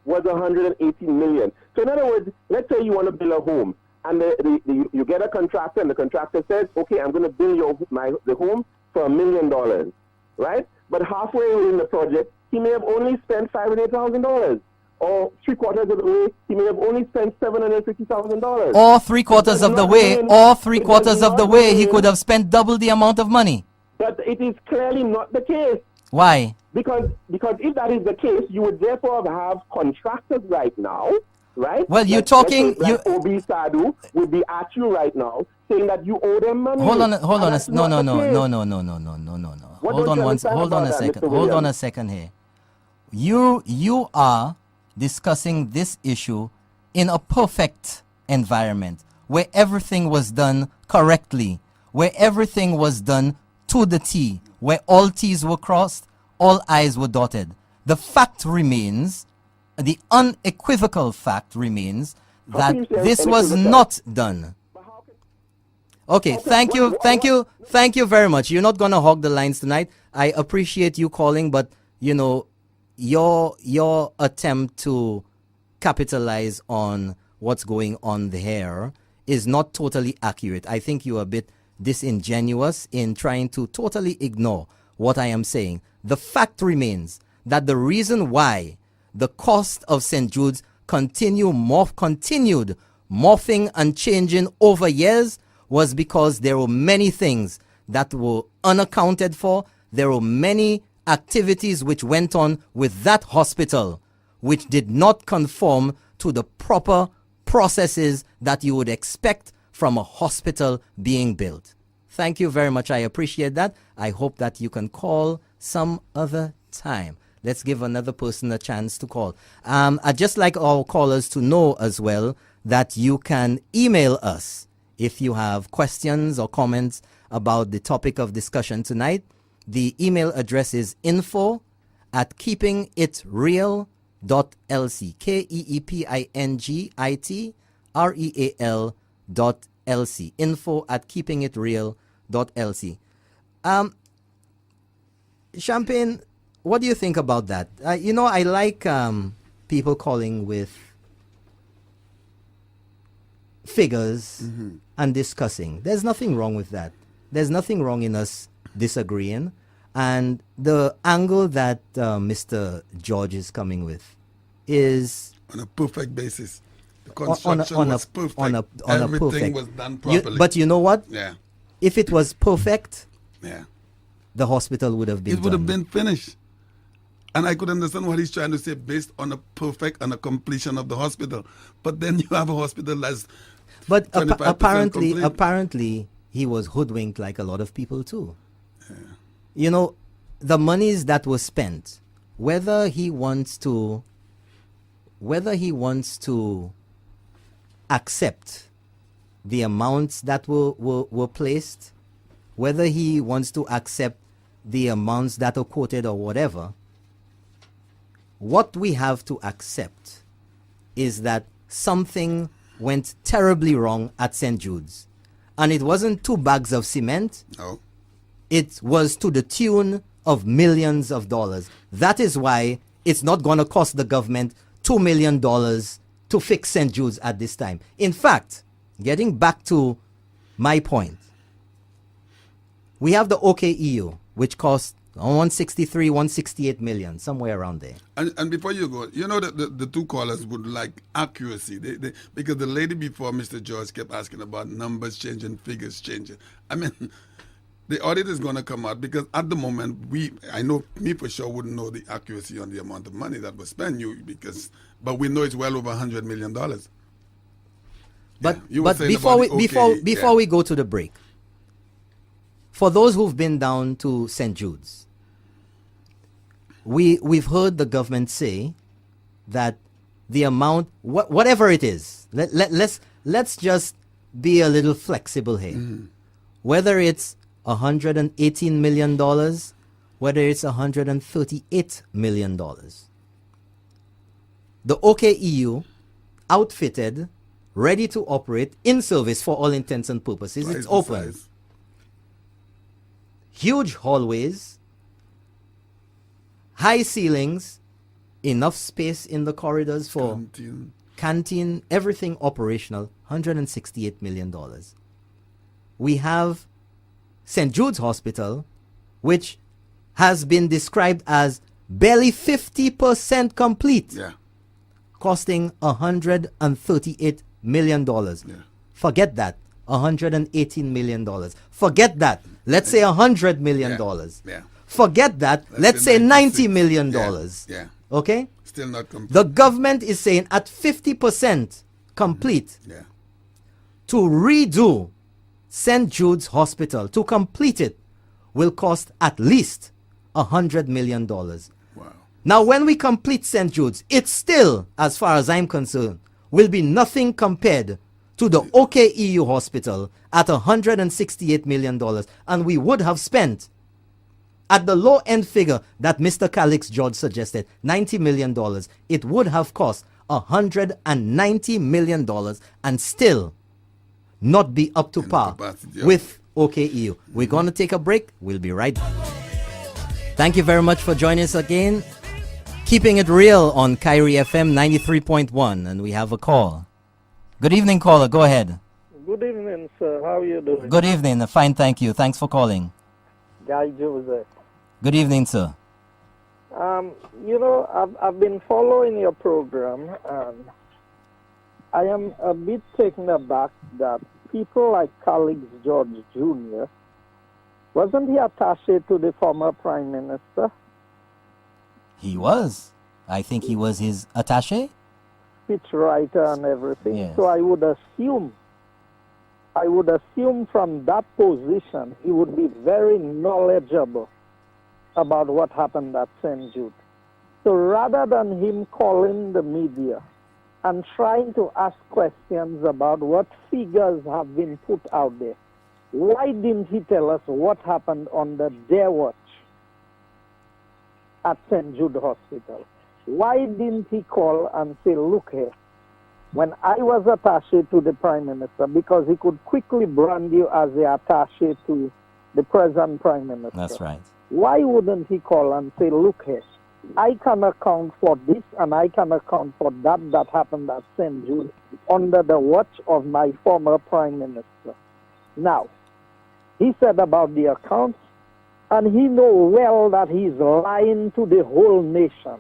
Speaker 4: was 118 million. So in other words, let's say you want to build a home, and you get a contractor, and the contractor says, okay, I'm going to build the home for $1 million, right? But halfway in the project, he may have only spent $500,000. Or 3/4 of the way, he may have only spent $750,000.
Speaker 1: Or 3/4 of the way, he could have spent double the amount of money.
Speaker 4: But it is clearly not the case.
Speaker 1: Why?
Speaker 4: Because if that is the case, you would therefore have contractors right now, right?
Speaker 1: Well, you're
Speaker 4: Like
Speaker 1: talking.
Speaker 4: Obi Sadu would be at you right now saying that you owe them money.
Speaker 1: Hold on. No.
Speaker 4: What
Speaker 1: Hold
Speaker 4: don't
Speaker 1: on
Speaker 4: you understand about that, Mr.
Speaker 1: Hold on a
Speaker 4: Williams?
Speaker 1: second here. You are discussing this issue in a perfect environment where everything was done correctly, where everything was done to the T, where all T's were crossed, all I's were dotted. The fact remains, the unequivocal fact remains, that
Speaker 4: can you say
Speaker 1: this was
Speaker 4: unequivocal?
Speaker 1: not done. Okay, thank you very much. You're not gonna hog the lines tonight. I appreciate you calling, but you know, your attempt to capitalize on what's going on there is not totally accurate. I think you're a bit disingenuous in trying to totally ignore what I am saying. The fact remains that the reason why the cost of St. Jude's continued morphing and changing over years was because there were many things that were unaccounted for. There were many activities which went on with that hospital which did not conform to the proper processes that you would expect from a hospital being built. Thank you very much. I appreciate that. I hope that you can call some other time. Let's give another person a chance to call. I'd just like our callers to know as well that you can email us if you have questions or comments about the topic of discussion tonight. The email address is info@keepingitreal.lc. KEEPINGITREAL.lc. info@keepingitreal.lc. Champagne, what do you think about that? I like people calling with figures and discussing. There's nothing wrong with that. There's nothing wrong in us disagreeing. And the angle that Mr. George is coming with is
Speaker 2: on a perfect basis. The construction was perfect.
Speaker 1: Everything
Speaker 2: Everything was done properly.
Speaker 1: But you know what?
Speaker 2: Yeah.
Speaker 1: If it was perfect,
Speaker 2: Yeah.
Speaker 1: the hospital would have been
Speaker 2: It would have
Speaker 1: done.
Speaker 2: been finished. And I could understand what he's trying to say based on a perfect and a completion of the hospital. But then you have a hospital that's
Speaker 1: But
Speaker 2: 25% complete.
Speaker 1: apparently, he was hoodwinked like a lot of people too. You know, the monies that were spent, whether he wants to accept the amounts that were placed, whether he wants to accept the amounts that are quoted or whatever, what we have to accept is that something went terribly wrong at St. Jude's. And it wasn't 2 bags of cement.
Speaker 2: no.
Speaker 1: It was to the tune of millions of dollars. That is why it's not going to cost the government $2 million to fix St. Jude's at this time. In fact, getting back to my point, we have the OKEU, which cost 163, 168 million, somewhere around there.
Speaker 2: And before you go, you know that the two callers would like accuracy. Because the lady before Mr. George kept asking about numbers changing, figures changing. I mean, the audit is going to come out because at the moment, I know me for sure wouldn't know the accuracy on the amount of money that was spent. But we know it's well over $100 million.
Speaker 1: But,
Speaker 2: Yeah, you were
Speaker 1: but
Speaker 2: saying
Speaker 1: before
Speaker 2: about
Speaker 1: we
Speaker 2: the OKE,
Speaker 1: we go to the break, for those who've been down to St. Jude's, we've heard the government say that the amount, whatever it is. Let's just be a little flexible here. Whether it's $118 million, whether it's $138 million. The OKEU, outfitted, ready to operate, in service for all intents and purposes. It's open. Huge hallways, high ceilings, enough space in the corridors for canteen, everything operational, $168 million. We have St. Jude's Hospital, which has been described as barely 50% complete, costing $138 million. Forget that, $118 million. Forget that, let's say $100 million. Forget that, let's say $90 million. Okay?
Speaker 2: Still not complete.
Speaker 1: The government is saying at 50% complete, to redo St. Jude's Hospital, to complete it, will cost at least $100 million.
Speaker 2: Wow.
Speaker 1: Now, when we complete St. Jude's, it still, as far as I'm concerned, will be nothing compared to the OKEU Hospital at $168 million. And we would have spent, at the low end figure that Mr. Calix George suggested, $90 million, it would have cost $190 million and still not be up to par with OKEU. We're going to take a break. We'll be right back. Thank you very much for joining us again. Keeping it real on Kyrie FM 93.1. And we have a call. Good evening, caller. Go ahead.
Speaker 5: Good evening, sir. How are you doing?
Speaker 1: Good evening. Fine, thank you. Thanks for calling.
Speaker 5: Guy Joseph.
Speaker 1: Good evening, sir.
Speaker 5: You know, I've been following your program, and I am a bit taken aback that people like Calix George Jr., wasn't he attaché to the former Prime Minister?
Speaker 1: He was. I think he was his attaché.
Speaker 5: Speechwriter and everything.
Speaker 1: Yes.
Speaker 5: So I would assume from that position he would be very knowledgeable about what happened at St. Jude. So rather than him calling the media and trying to ask questions about what figures have been put out there, why didn't he tell us what happened on their watch at St. Jude Hospital? Why didn't he call and say, look here, when I was attaché to the Prime Minister, because he could quickly brand you as the attaché to the present Prime Minister.
Speaker 1: That's right.
Speaker 5: Why wouldn't he call and say, look here, I can account for this and I can account for that happened at St. Jude under the watch of my former Prime Minister. Now, he said about the accounts, and he knows well that he's lying to the whole nation.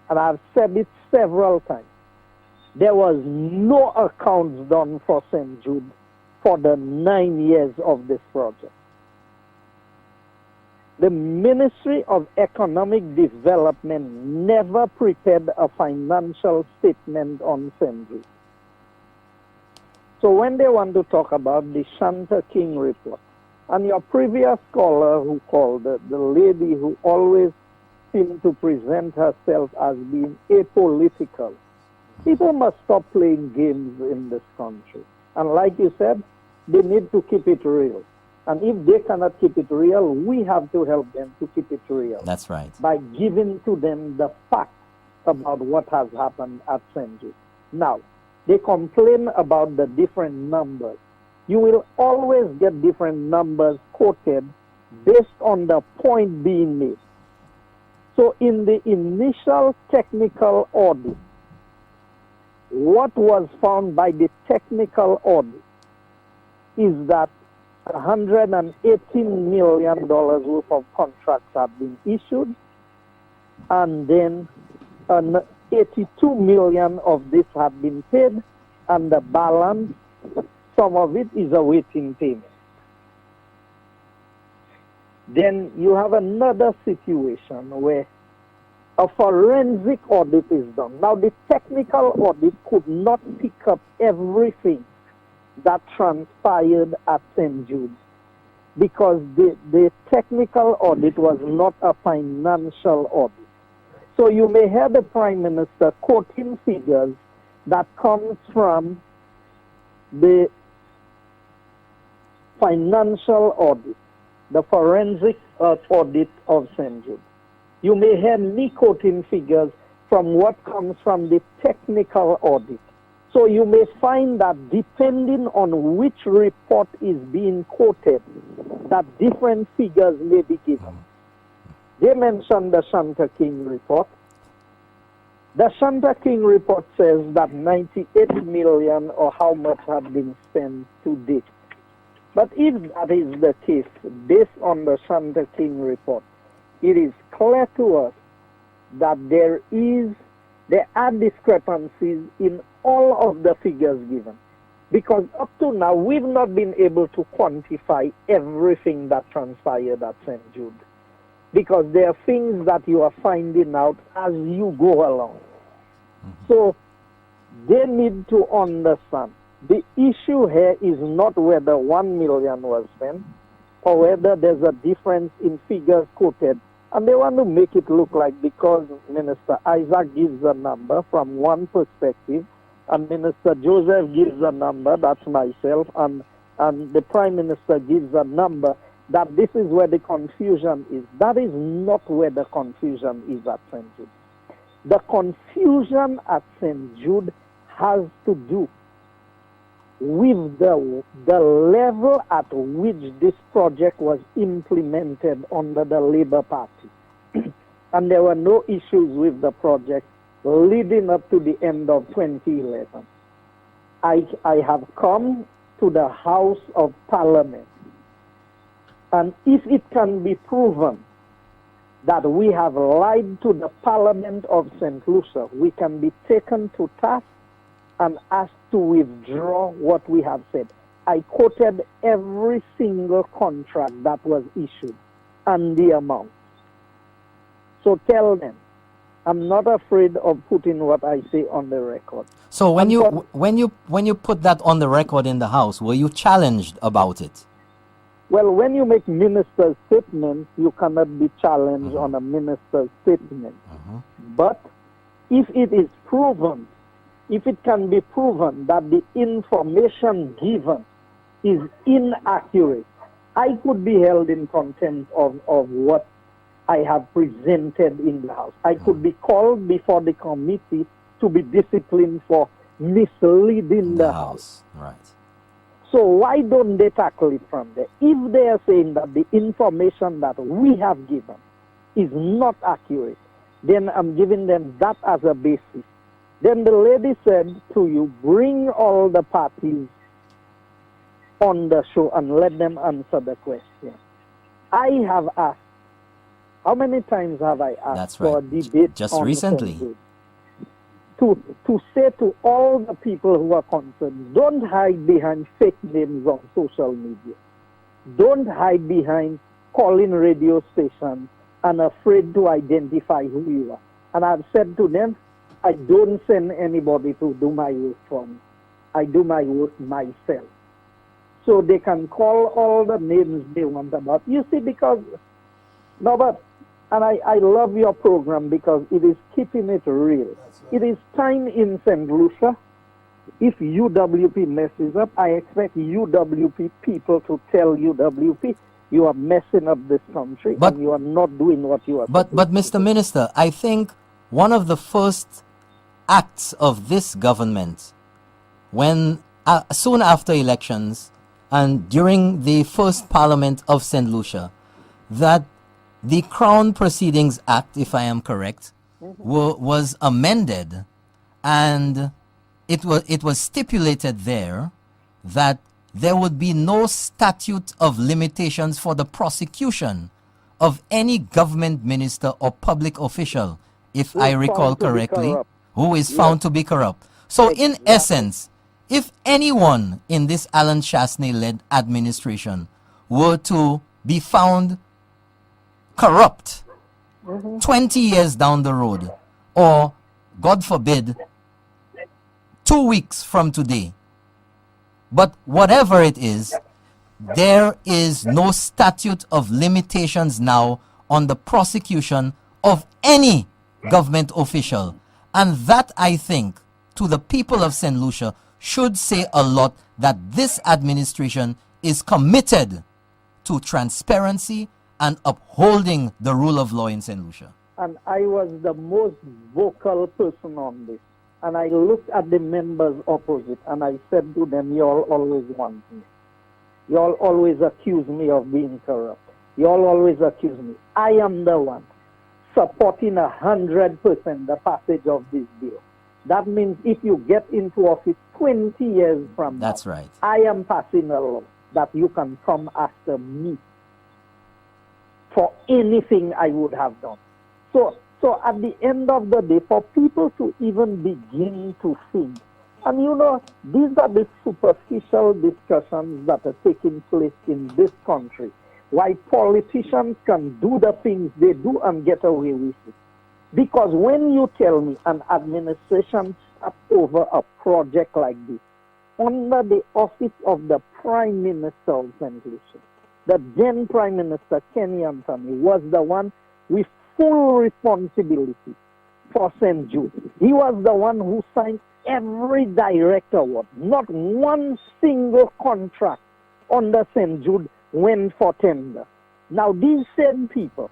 Speaker 5: And I've said it several times. There was no accounts done for St. Jude for the 9 years of this project. The Ministry of Economic Development never prepared a financial statement on St. Jude. So when they want to talk about the Shanta King report, and your previous caller who called, the lady who always seemed to present herself as being apolitical, people must stop playing games in this country. And like you said, they need to keep it real. And if they cannot keep it real, we have to help them to keep it real.
Speaker 1: That's right.
Speaker 5: By giving to them the facts about what has happened at St. Jude. Now, they complain about the different numbers. You will always get different numbers quoted based on the point being made. So in the initial technical audit, what was found by the technical audit is that $118 million worth of contracts have been issued, and then $82 million of this have been paid, and the balance, some of it is awaiting payment. Then you have another situation where a forensic audit is done. Now, the technical audit could not pick up everything that transpired at St. Jude because the technical audit was not a financial audit. So you may hear the Prime Minister quoting figures that comes from the financial audit, the forensic audit of St. Jude. You may hear me quoting figures from what comes from the technical audit. So you may find that depending on which report is being quoted, that different figures may be given. They mentioned the Shanta King report. The Shanta King report says that 98 million or how much had been spent to date. But if that is the case, based on the Shanta King report, it is clear to us that there are discrepancies in all of the figures given. Because up to now, we've not been able to quantify everything that transpired at St. Jude. Because there are things that you are finding out as you go along. So they need to understand the issue here is not whether 1 million was spent or whether there's a difference in figures quoted. And they want to make it look like because Minister Isaac gives a number from one perspective and Minister Joseph gives a number, that's myself, and the Prime Minister gives a number, that this is where the confusion is. That is not where the confusion is at St. Jude. The confusion at St. Jude has to do with the level at which this project was implemented under the Labour Party. And there were no issues with the project leading up to the end of 2011. I have come to the House of Parliament, and if it can be proven that we have lied to the Parliament of St. Lucia, we can be taken to task and asked to withdraw what we have said. I quoted every single contract that was issued and the amount. So tell them, I'm not afraid of putting what I say on the record.
Speaker 1: So when you put that on the record in the House, were you challenged about it?
Speaker 5: Well, when you make minister's statements, you cannot be challenged on a minister's statement. But if it is proven, if it can be proven that the information given is inaccurate, I could be held in contempt of what I have presented in the House. I could be called before the committee to be disciplined for misleading the House.
Speaker 1: Right.
Speaker 5: So why don't they tackle it from there? If they are saying that the information that we have given is not accurate, then I'm giving them that as a basis. Then the lady said to you, bring all the parties on the show and let them answer the question. I have asked, how many times have I asked
Speaker 1: That's
Speaker 5: for
Speaker 1: right.
Speaker 5: a debate
Speaker 1: Just
Speaker 5: on
Speaker 1: recently.
Speaker 5: to say to all the people who are concerned, don't hide behind fake names on social media. Don't hide behind calling radio stations and afraid to identify who you are. And I've said to them, I don't send anybody to do my work for me. I do my work myself. So they can call all the names they want about. You see, because, Norbert, and I love your program because it is keeping it real. Right. It is time in St. Lucia. If UWP messes up, I expect UWP people to tell UWP, you are messing up this country and you are not doing what you are supposed to do.
Speaker 1: But Mr. Minister, I think one of the first acts of this government, when soon after elections and during the first Parliament of St. Lucia, that the Crown Proceedings Act, if I am correct, was amended, and it was stipulated there that there would be no statute of limitations for the prosecution of any government minister or public official, if I recall correctly, who is found to be corrupt. So in essence, if anyone in this Alan Chasney-led administration were to be found corrupt 20 years down the road, or God forbid 2 weeks from today, but whatever it is, there is no statute of limitations now on the prosecution of any government official. And that, I think, to the people of St. Lucia, should say a lot that this administration is committed to transparency and upholding the rule of law in St. Lucia.
Speaker 5: And I was the most vocal person on this. And I looked at the members opposite and I said to them, you all always want me. You all always accuse me of being corrupt. You all always accuse me. I am the one supporting 100% the passage of this bill. That means if you get into office 20 years from now,
Speaker 1: that's right,
Speaker 5: I am passing a law that you can come after me for anything I would have done. So at the end of the day, for people to even begin to think, and you know, these are the superficial discussions that are taking place in this country, why politicians can do the things they do and get away with it. Because when you tell me an administration sat over a project like this, under the office of the Prime Minister of St. Lucia, the then Prime Minister, Kenny Anthony, was the one with full responsibility for St. Jude. He was the one who signed every direct award. Not one single contract under St. Jude went for tender. Now these same people,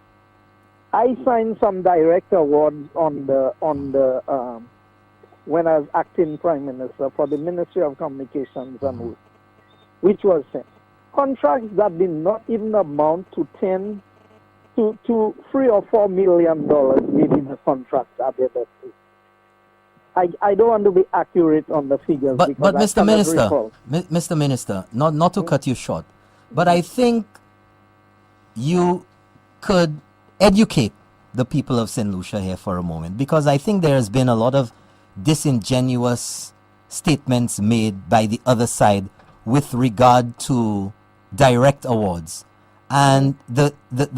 Speaker 5: I signed some direct awards on the when I was acting Prime Minister for the Ministry of Communications and Works, which was contracts that did not even amount to $3 or $4 million within the contracts at the industry. I don't want to be accurate on the figures,
Speaker 1: but Mr. Minister, Mr. Minister, not to cut you short, but I think you could educate the people of St. Lucia here for a moment, because I think there has been a lot of disingenuous statements made by the other side with regard to direct awards. And the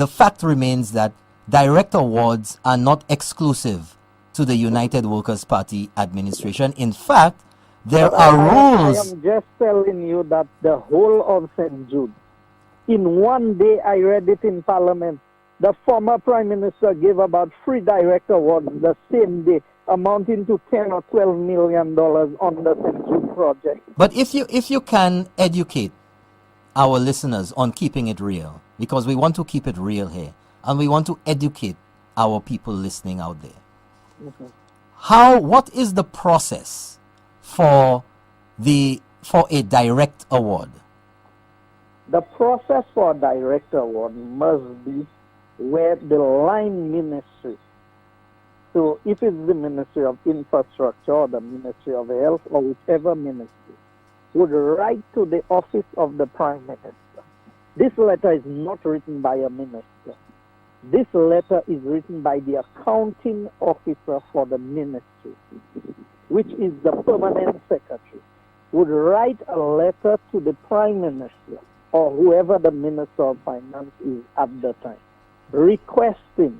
Speaker 1: fact remains that direct awards are not exclusive to the United Workers' Party administration. In fact, there are rules.
Speaker 5: I am just telling you that the whole of St. Jude, in one day, I read it in Parliament, the former Prime Minister gave about 3 direct awards the same day, amounting to $10 or $12 million on the St. Jude project.
Speaker 1: But if you can educate our listeners on keeping it real, because we want to keep it real here, and we want to educate our people listening out there. What is the process for a direct award?
Speaker 5: The process for a direct award must be where the line ministry, so if it's the Ministry of Infrastructure or the Ministry of Health or whichever ministry, would write to the office of the Prime Minister. This letter is not written by a minister. This letter is written by the accounting officer for the ministry, which is the permanent secretary, would write a letter to the Prime Minister or whoever the Minister of Finance is at the time, requesting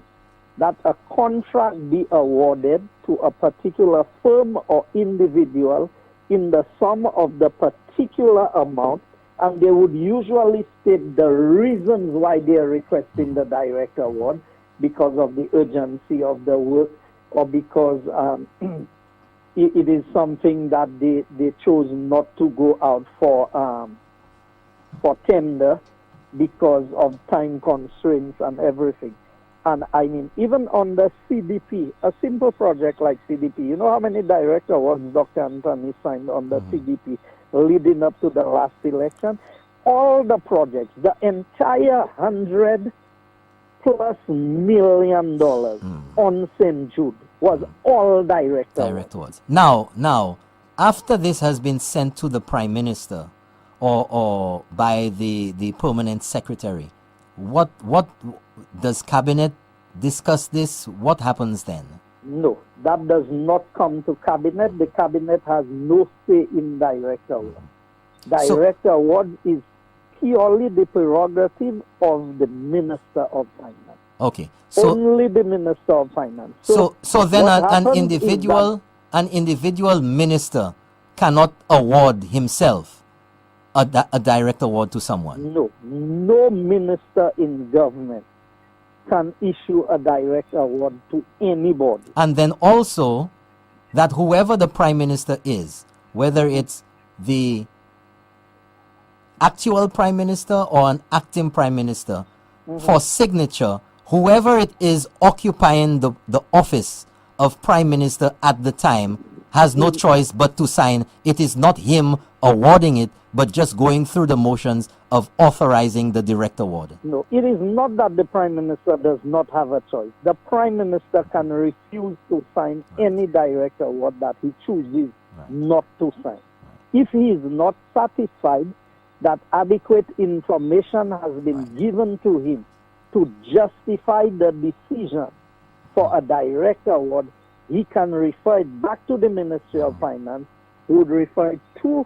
Speaker 5: that a contract be awarded to a particular firm or individual in the sum of the particular amount, and they would usually state the reasons why they are requesting the direct award, because of the urgency of the work or because it is something that they chose not to go out for tender because of time constraints and everything. And I mean, even on the CDP, a simple project like CDP, you know how many direct awards Dr. Anthony signed on the CDP leading up to the last election? All the projects, the entire $100+ million on St. Jude was all direct awards.
Speaker 1: Now, after this has been sent to the Prime Minister or by the permanent secretary, what does cabinet discuss this? What happens then?
Speaker 5: No, that does not come to cabinet. The cabinet has no say in direct award. Direct award is purely the prerogative of the Minister of Finance.
Speaker 1: Okay. So
Speaker 5: only the Minister of Finance.
Speaker 1: So then an individual minister cannot award himself a direct award to someone.
Speaker 5: No minister in government can issue a direct award to anybody.
Speaker 1: And then also that whoever the prime minister is, whether it's the actual prime minister or an acting prime minister, for signature, whoever it is occupying the office of prime minister at the time has no choice but to sign. It is not him awarding it, but just going through the motions of authorizing the direct award.
Speaker 5: No, it is not that the prime minister does not have a choice. The prime minister can refuse to sign any direct award that he chooses not to sign. If he is not satisfied that adequate information has been given to him to justify the decision for a direct award, he can refer it back to the Ministry of Finance, who would refer it to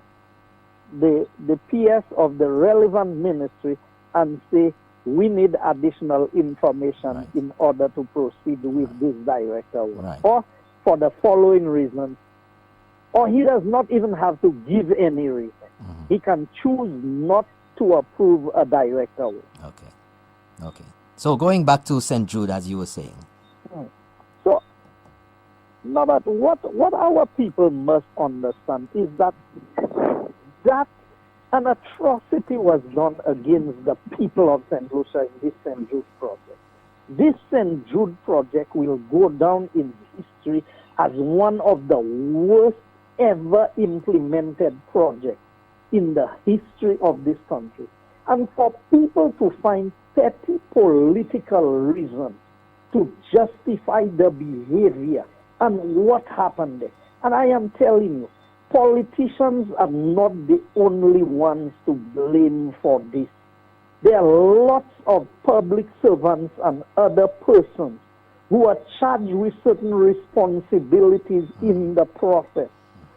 Speaker 5: the PS of the relevant ministry and say, we need additional information in order to proceed with this direct award. Or for the following reasons, or he does not even have to give any reason. He can choose not to approve a direct award.
Speaker 1: Okay. So going back to St. Jude, as you were saying.
Speaker 5: So, Norbert, what our people must understand is that an atrocity was done against the people of St. Lucia in this St. Jude project. This St. Jude project will go down in history as one of the worst ever implemented projects in the history of this country. And for people to find petty political reasons to justify the behavior and what happened there. And I am telling you, politicians are not the only ones to blame for this. There are lots of public servants and other persons who are charged with certain responsibilities in the process,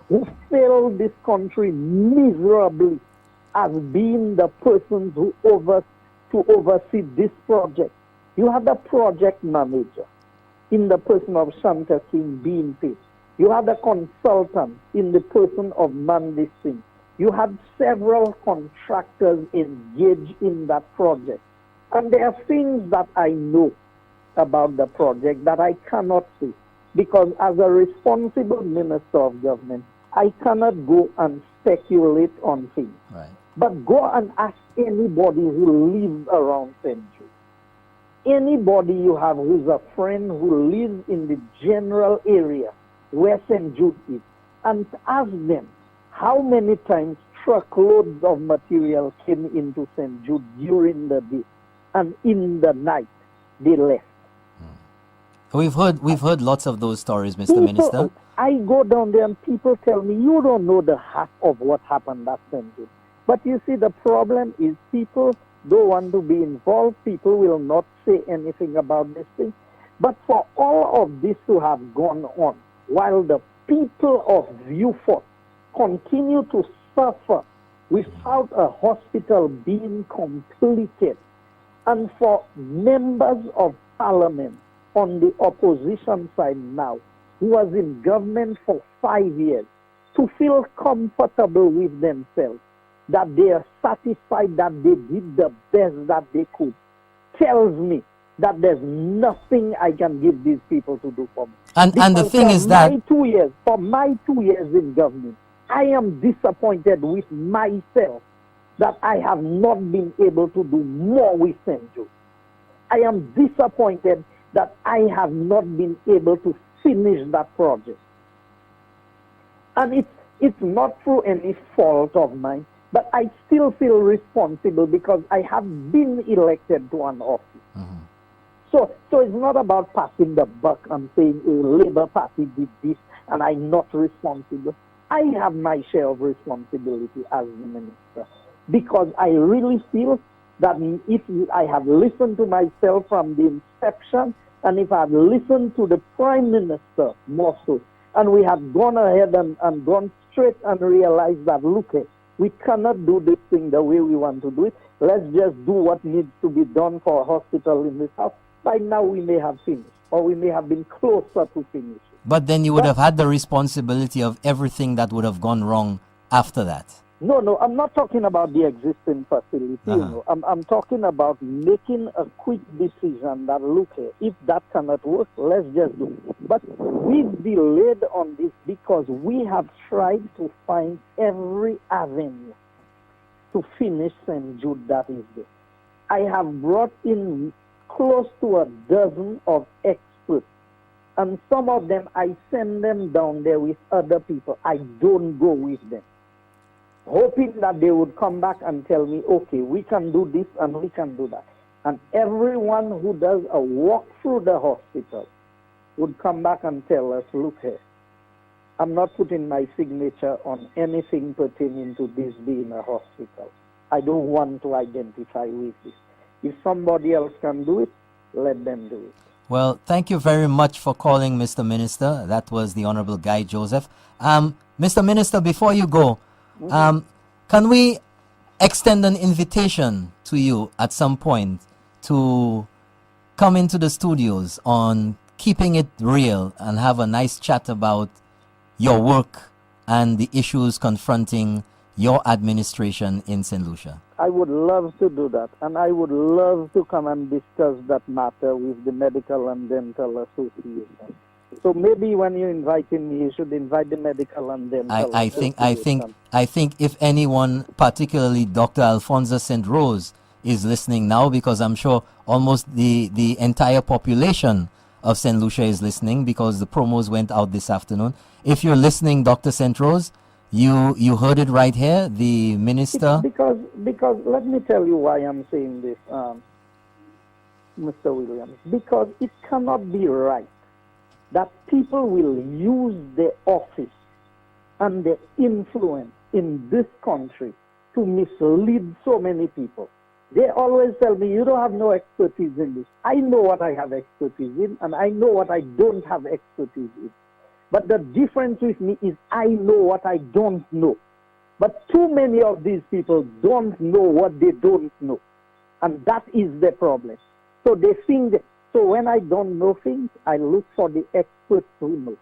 Speaker 5: who failed this country miserably as being the persons who oversee this project. You have the project manager in the person of Shanta Singh being paid. You had a consultant in the person of Mandi Singh. You had several contractors engaged in that project. And there are things that I know about the project that I cannot say, because as a responsible minister of government, I cannot go and speculate on things. But go and ask anybody who lives around St. Jude. Anybody you have who's a friend who lives in the general area where St. Jude is, and ask them how many times truckloads of material came into St. Jude during the day, and in the night they left.
Speaker 1: We've heard lots of those stories, Mr. Minister.
Speaker 5: I go down there and people tell me, you don't know the half of what happened at St. Jude. But you see, the problem is people don't want to be involved. People will not say anything about this thing. But for all of this to have gone on, while the people of Viewfort continue to suffer without a hospital being completed, and for members of parliament on the opposition side now, who was in government for 5 years, to feel comfortable with themselves, that they are satisfied that they did the best that they could, tells me that there's nothing I can give these people to do for me.
Speaker 1: And the thing is that
Speaker 5: for my 2 years in government, I am disappointed with myself that I have not been able to do more with St. Jude. I am disappointed that I have not been able to finish that project. And it's not through any fault of mine, but I still feel responsible because I have been elected to an office. So it's not about passing the buck and saying, oh, Labour Party did this and I'm not responsible. I have my share of responsibility as the minister, because I really feel that if I have listened to myself from the inception, and if I have listened to the Prime Minister more so, and we have gone ahead and gone straight and realized that, look, we cannot do this thing the way we want to do it. Let's just do what needs to be done for a hospital in this house. By now we may have finished, or we may have been closer to finishing.
Speaker 1: But then you would have had the responsibility of everything that would have gone wrong after that.
Speaker 5: No, I'm not talking about the existing facility. You know, I'm talking about making a quick decision that, look here, if that cannot work, let's just do it. But we've delayed on this because we have tried to find every avenue to finish St. Jude that is there. I have brought in close to a dozen of experts, and some of them I send them down there with other people. I don't go with them, hoping that they would come back and tell me, okay, we can do this and we can do that. And everyone who does a walk through the hospital would come back and tell us, look here, I'm not putting my signature on anything pertaining to this being a hospital. I don't want to identify with this. If somebody else can do it, let them do it.
Speaker 1: Well, thank you very much for calling, Mr. Minister. That was the Honorable Guy Joseph. Mr. Minister, before you go, can we extend an invitation to you at some point to come into the studios on Keeping It Real and have a nice chat about your work and the issues confronting your administration in St. Lucia?
Speaker 5: I would love to do that, and I would love to come and discuss that matter with the Medical and Dental Association. So maybe when you're inviting me, you should invite the Medical and Dental Association.
Speaker 1: I think if anyone, particularly Dr. Alfonso St. Rose, is listening now, because I'm sure almost the entire population of St. Lucia is listening, because the promos went out this afternoon. If you're listening, Dr. St. Rose, you heard it right here. The minister.
Speaker 5: Because let me tell you why I'm saying this, Mr. Williams. Because it cannot be right that people will use their office and their influence in this country to mislead so many people. They always tell me, you don't have no expertise in this. I know what I have expertise in, and I know what I don't have expertise in. But the difference with me is I know what I don't know. But too many of these people don't know what they don't know. And that is the problem. So they think that, so when I don't know things, I look for the experts who know.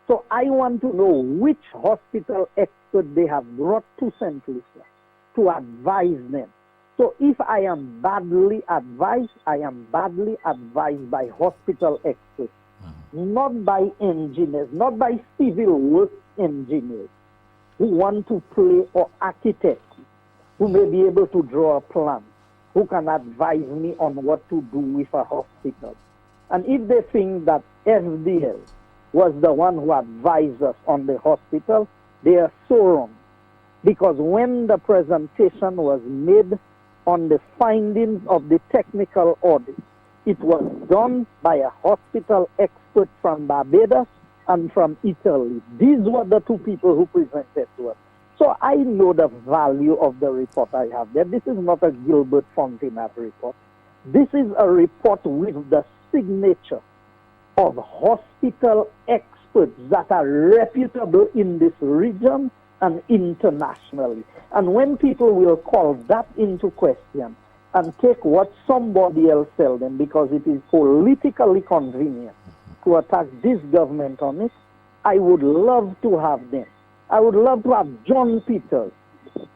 Speaker 5: So I want to know which hospital expert they have brought to St. Lucia to advise them. So if I am badly advised, I am badly advised by hospital experts. Not by engineers, not by civil works engineers who want to play, or architects who may be able to draw a plan, who can advise me on what to do with a hospital. And if they think that FDL was the one who advised us on the hospital, they are so wrong. Because when the presentation was made on the findings of the technical audit, it was done by a hospital expert from Barbados and from Italy. These were the two people who presented to us. So I know the value of the report I have there. This is not a Gilbert Fontenot report. This is a report with the signature of hospital experts that are reputable in this region and internationally. And when people will call that into question and take what somebody else tells them because it is politically convenient to attack this government on it, I would love to have them. I would love to have John Peters,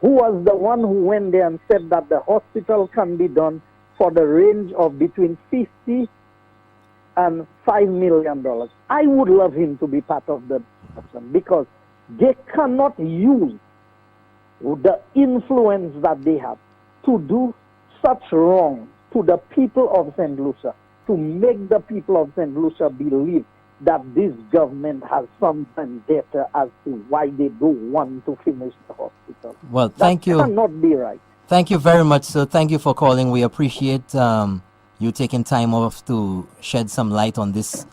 Speaker 5: who was the one who went there and said that the hospital can be done for the range of between $50 and $5 million. I would love him to be part of the discussion because they cannot use the influence that they have to do such wrong to the people of St. Lucia, to make the people of St. Lucia believe that this government has some vendetta as to why they don't want to finish the hospital.
Speaker 1: Well, thank you.
Speaker 5: That cannot be right.
Speaker 1: Thank you very much, sir. Thank you for calling. We appreciate you taking time off to shed some light on this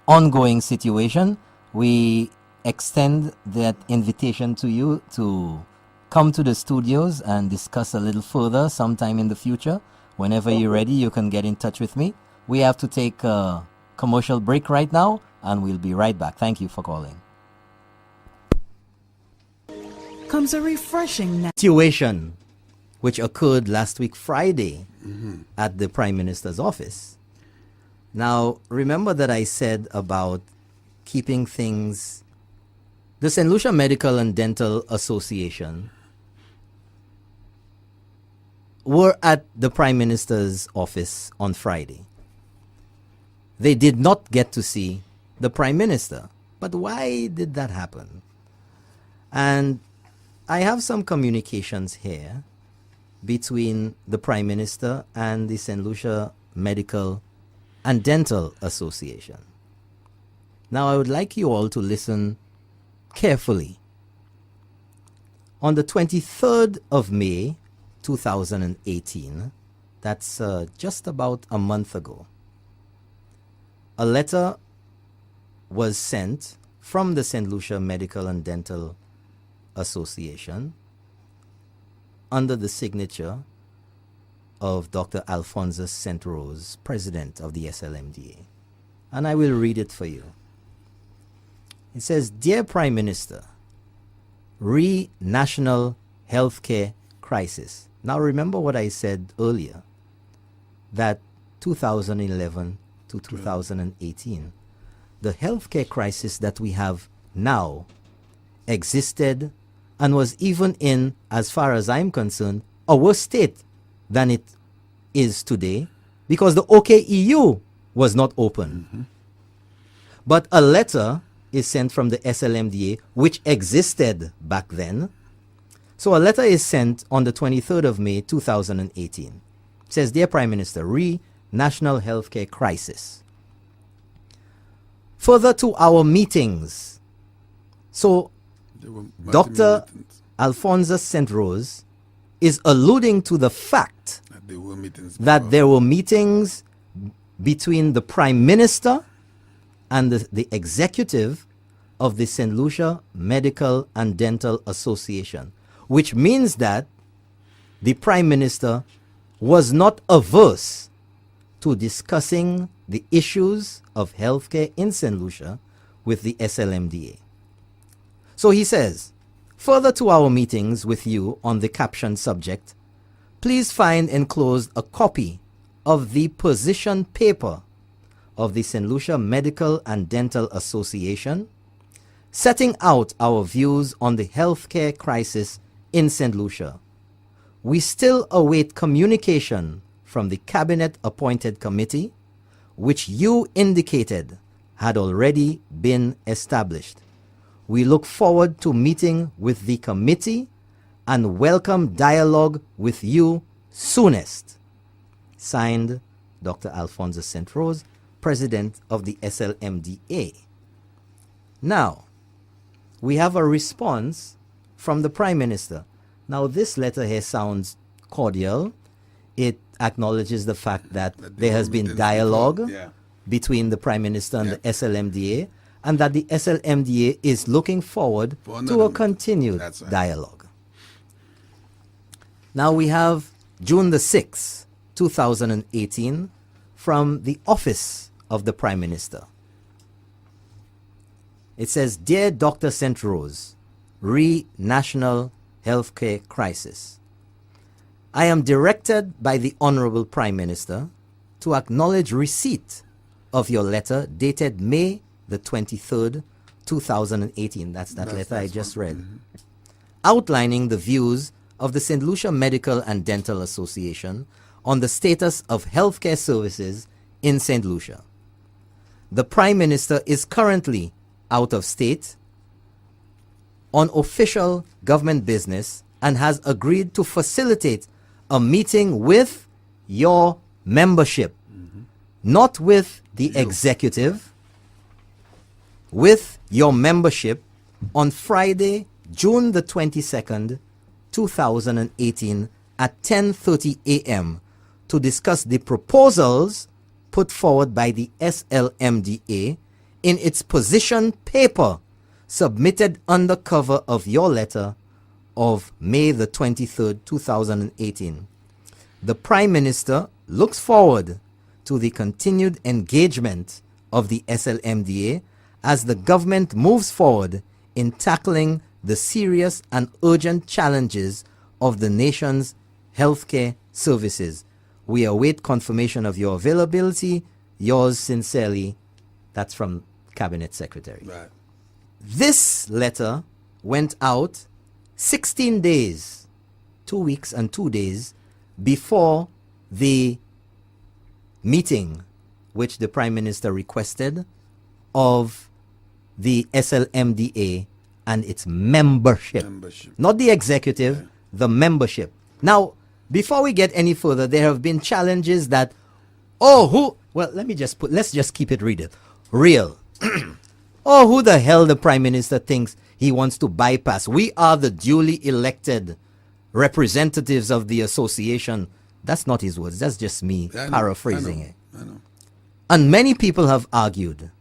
Speaker 1: ongoing situation. We extend that invitation to you to come to the studios and discuss a little further sometime in the future. Whenever you're ready, you can get in touch with me. We have to take a commercial break right now, and we'll be right back. Thank you for calling.
Speaker 6: Comes a refreshing
Speaker 1: Situation which occurred last week Friday at the Prime Minister's office. Now, remember that I said about keeping things. The St. Lucia Medical and Dental Association were at the Prime Minister's office on Friday. They did not get to see the Prime Minister. But why did that happen? And I have some communications here between the Prime Minister and the St. Lucia Medical and Dental Association. Now, I would like you all to listen carefully. On the 23rd of May, 2018, that's just about a month ago, a letter was sent from the St. Lucia Medical and Dental Association under the signature of Dr. Alphonsus St. Rose, President of the SLMDA. And I will read it for you. It says, Dear Prime Minister, National Healthcare Crisis. Now remember what I said earlier, that 2011 to 2018, the healthcare crisis that we have now existed and was even in, as far as I'm concerned, a worse state than it is today, because the OKEU was not open.
Speaker 2: Mm-hmm.
Speaker 1: But a letter is sent from the SLMDA, which existed back then. So a letter is sent on the 23rd of May, 2018. It says, Dear Prime Minister, National Healthcare Crisis. Further to our meetings. So Dr. Alphonsus St. Rose is alluding to the fact that there were meetings between the Prime Minister and the executive of the St. Lucia Medical and Dental Association, which means that the Prime Minister was not averse to discussing the issues of healthcare in St. Lucia with the SLMDA. So he says, further to our meetings with you on the captioned subject, please find enclosed a copy of the position paper of the St. Lucia Medical and Dental Association, setting out our views on the healthcare crisis in St. Lucia. We still await communication from the cabinet-appointed committee, which you indicated had already been established. We look forward to meeting with the committee and welcome dialogue with you soonest. Signed, Dr. Alphonsus St. Rose, President of the SLMDA. Now, we have a response from the Prime Minister. Now, this letter here sounds cordial. It acknowledges the fact that there has been dialogue between the Prime Minister and the SLMDA, and that the SLMDA is looking forward to a continued dialogue. Now we have June the 6th, 2018, from the office of the Prime Minister. It says, Dear Dr. St. Rose, National Healthcare Crisis. I am directed by the Honorable Prime Minister to acknowledge receipt of your letter dated May the 23rd, 2018. That's that letter I just read. Mm-hmm. Outlining the views of the St. Lucia Medical and Dental Association on the status of healthcare services in St. Lucia. The Prime Minister is currently out of state on official government business and has agreed to facilitate a meeting with your membership, not with the executive, with your membership on Friday, June the 22nd, 2018 at 10:30 a.m. to discuss the proposals put forward by the SLMDA in its position paper submitted under cover of your letter of May the 23rd, 2018. The Prime Minister looks forward to the continued engagement of the SLMDA as the government moves forward in tackling the serious and urgent challenges of the nation's healthcare services. We await confirmation of your availability. Yours sincerely. That's from Cabinet Secretary.
Speaker 2: Right.
Speaker 1: This letter went out 16 days, 2 weeks and 2 days before the meeting which the Prime Minister requested of the SLMDA and its membership. Not the executive, the membership. Now, before we get any further, there have been challenges that, let's just keep it real. Who the hell the Prime Minister thinks he wants to bypass? We are the duly elected representatives of the association. That's not his words. That's just me paraphrasing it.
Speaker 2: I know.
Speaker 1: And many people have argued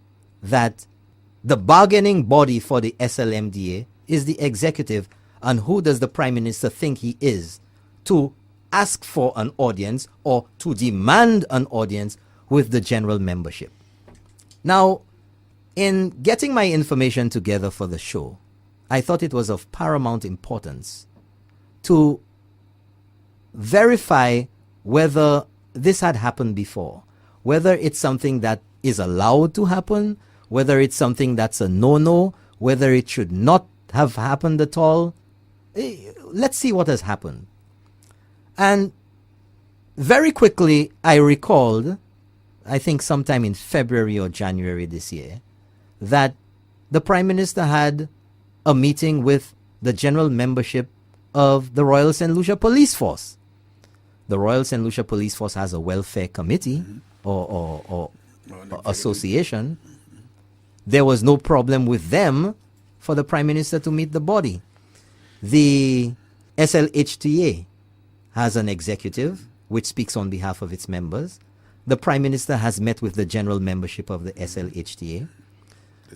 Speaker 1: that the bargaining body for the SLMDA is the executive, and who does the Prime Minister think he is to ask for an audience or to demand an audience with the general membership? Now, in getting my information together for the show, I thought it was of paramount importance to verify whether this had happened before, whether it's something that is allowed to happen, whether it's something that's a no-no, whether it should not have happened at all. Let's see what has happened. And very quickly, I recalled, I think sometime in February or January this year, that the Prime Minister had a meeting with the general membership of the Royal St. Lucia Police Force. The Royal St. Lucia Police Force has a welfare committee or association. There was no problem with them for the Prime Minister to meet the body. The SLHTA has an executive which speaks on behalf of its members. The Prime Minister has met with the general membership of the SLHTA.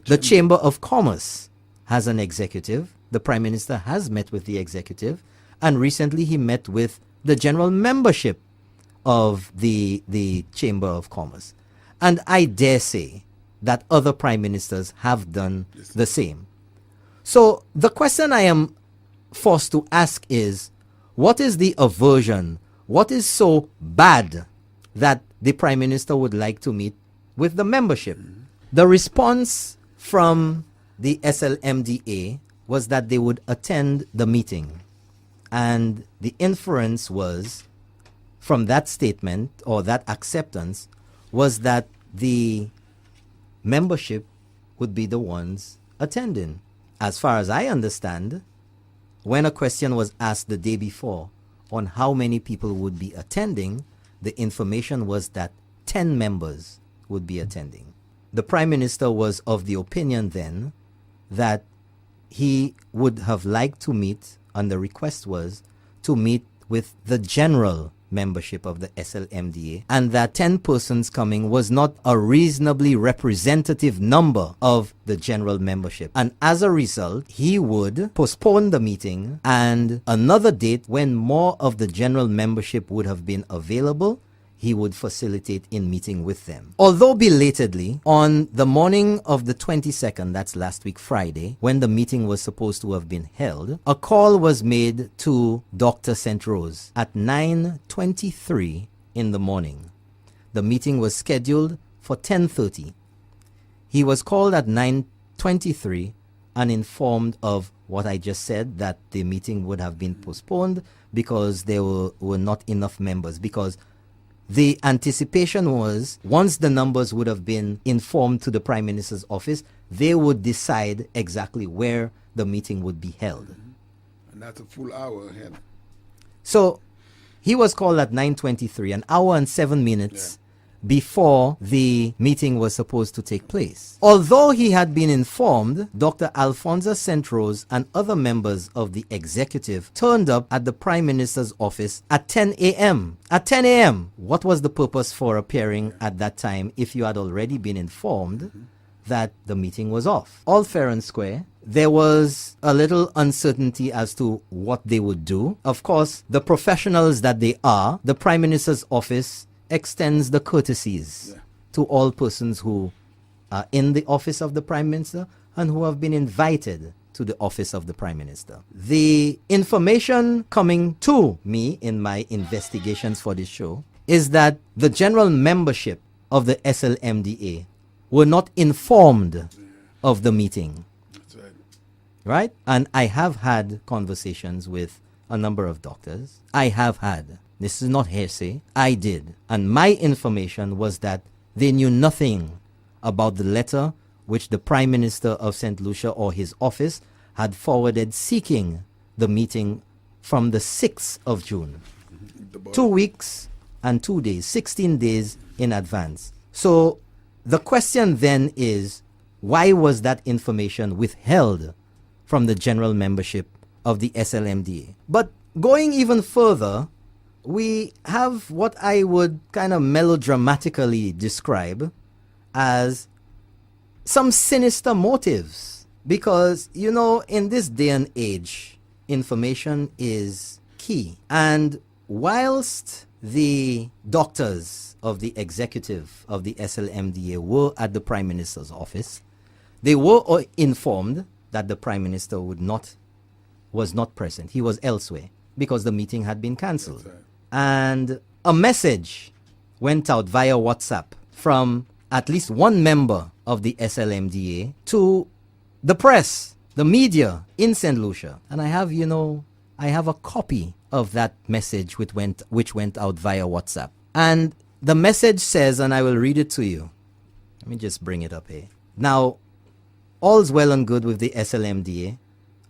Speaker 1: The Chamber of Commerce has an executive. The Prime Minister has met with the executive. And recently he met with the general membership of the Chamber of Commerce. And I dare say that other Prime Ministers have done the same. So the question I am forced to ask is, what is the aversion? What is so bad that the Prime Minister would like to meet with the membership? The response from the SLMDA was that they would attend the meeting. And the inference was, from that statement or that acceptance, was that the membership would be the ones attending. As far as I understand, when a question was asked the day before on how many people would be attending, the information was that 10 members would be attending. The Prime Minister was of the opinion then that he would have liked to meet, and the request was to meet with the general membership of the SLMDA, and that 10 persons coming was not a reasonably representative number of the general membership. And as a result, he would postpone the meeting, and another date when more of the general membership would have been available, he would facilitate in meeting with them. Although belatedly, on the morning of the 22nd, that's last week Friday, when the meeting was supposed to have been held, a call was made to Dr. St. Rose at 9:23 in the morning. The meeting was scheduled for 10:30. He was called at 9:23 and informed of what I just said, that the meeting would have been postponed because there were not enough members, because the anticipation was, once the numbers would have been informed to the Prime Minister's office, they would decide exactly where the meeting would be held.
Speaker 2: And that's a full hour ahead.
Speaker 1: So he was called at 9:23, an hour and 7 minutes before the meeting was supposed to take place. Although he had been informed, Dr. Alfonso St. Rose and other members of the executive turned up at the Prime Minister's office at 10 a.m. At 10 a.m. What was the purpose for appearing at that time if you had already been informed that the meeting was off? All fair and square. There was a little uncertainty as to what they would do. Of course, the professionals that they are, the Prime Minister's office extends the courtesies to all persons who are in the office of the Prime Minister and who have been invited to the office of the Prime Minister. The information coming to me in my investigations for this show is that the general membership of the SLMDA were not informed of the meeting.
Speaker 2: That's right.
Speaker 1: Right? And I have had conversations with a number of doctors. I have had this is not hearsay, I did. And my information was that they knew nothing about the letter which the Prime Minister of St. Lucia or his office had forwarded seeking the meeting from the 6th of June. 2 weeks and 2 days, 16 days in advance. So the question then is, why was that information withheld from the general membership of the SLMDA? But going even further, we have what I would kind of melodramatically describe as some sinister motives. Because, you know, in this day and age, information is key. And whilst the doctors of the executive of the SLMDA were at the Prime Minister's office, they were informed that the Prime Minister was not present. He was elsewhere because the meeting had been cancelled.
Speaker 2: That's right.
Speaker 1: And a message went out via WhatsApp from at least one member of the SLMDA to the press, the media in St. Lucia. And I have a copy of that message which went out via WhatsApp. And the message says, and I will read it to you. Let me just bring it up here. Now, all's well and good with the SLMDA.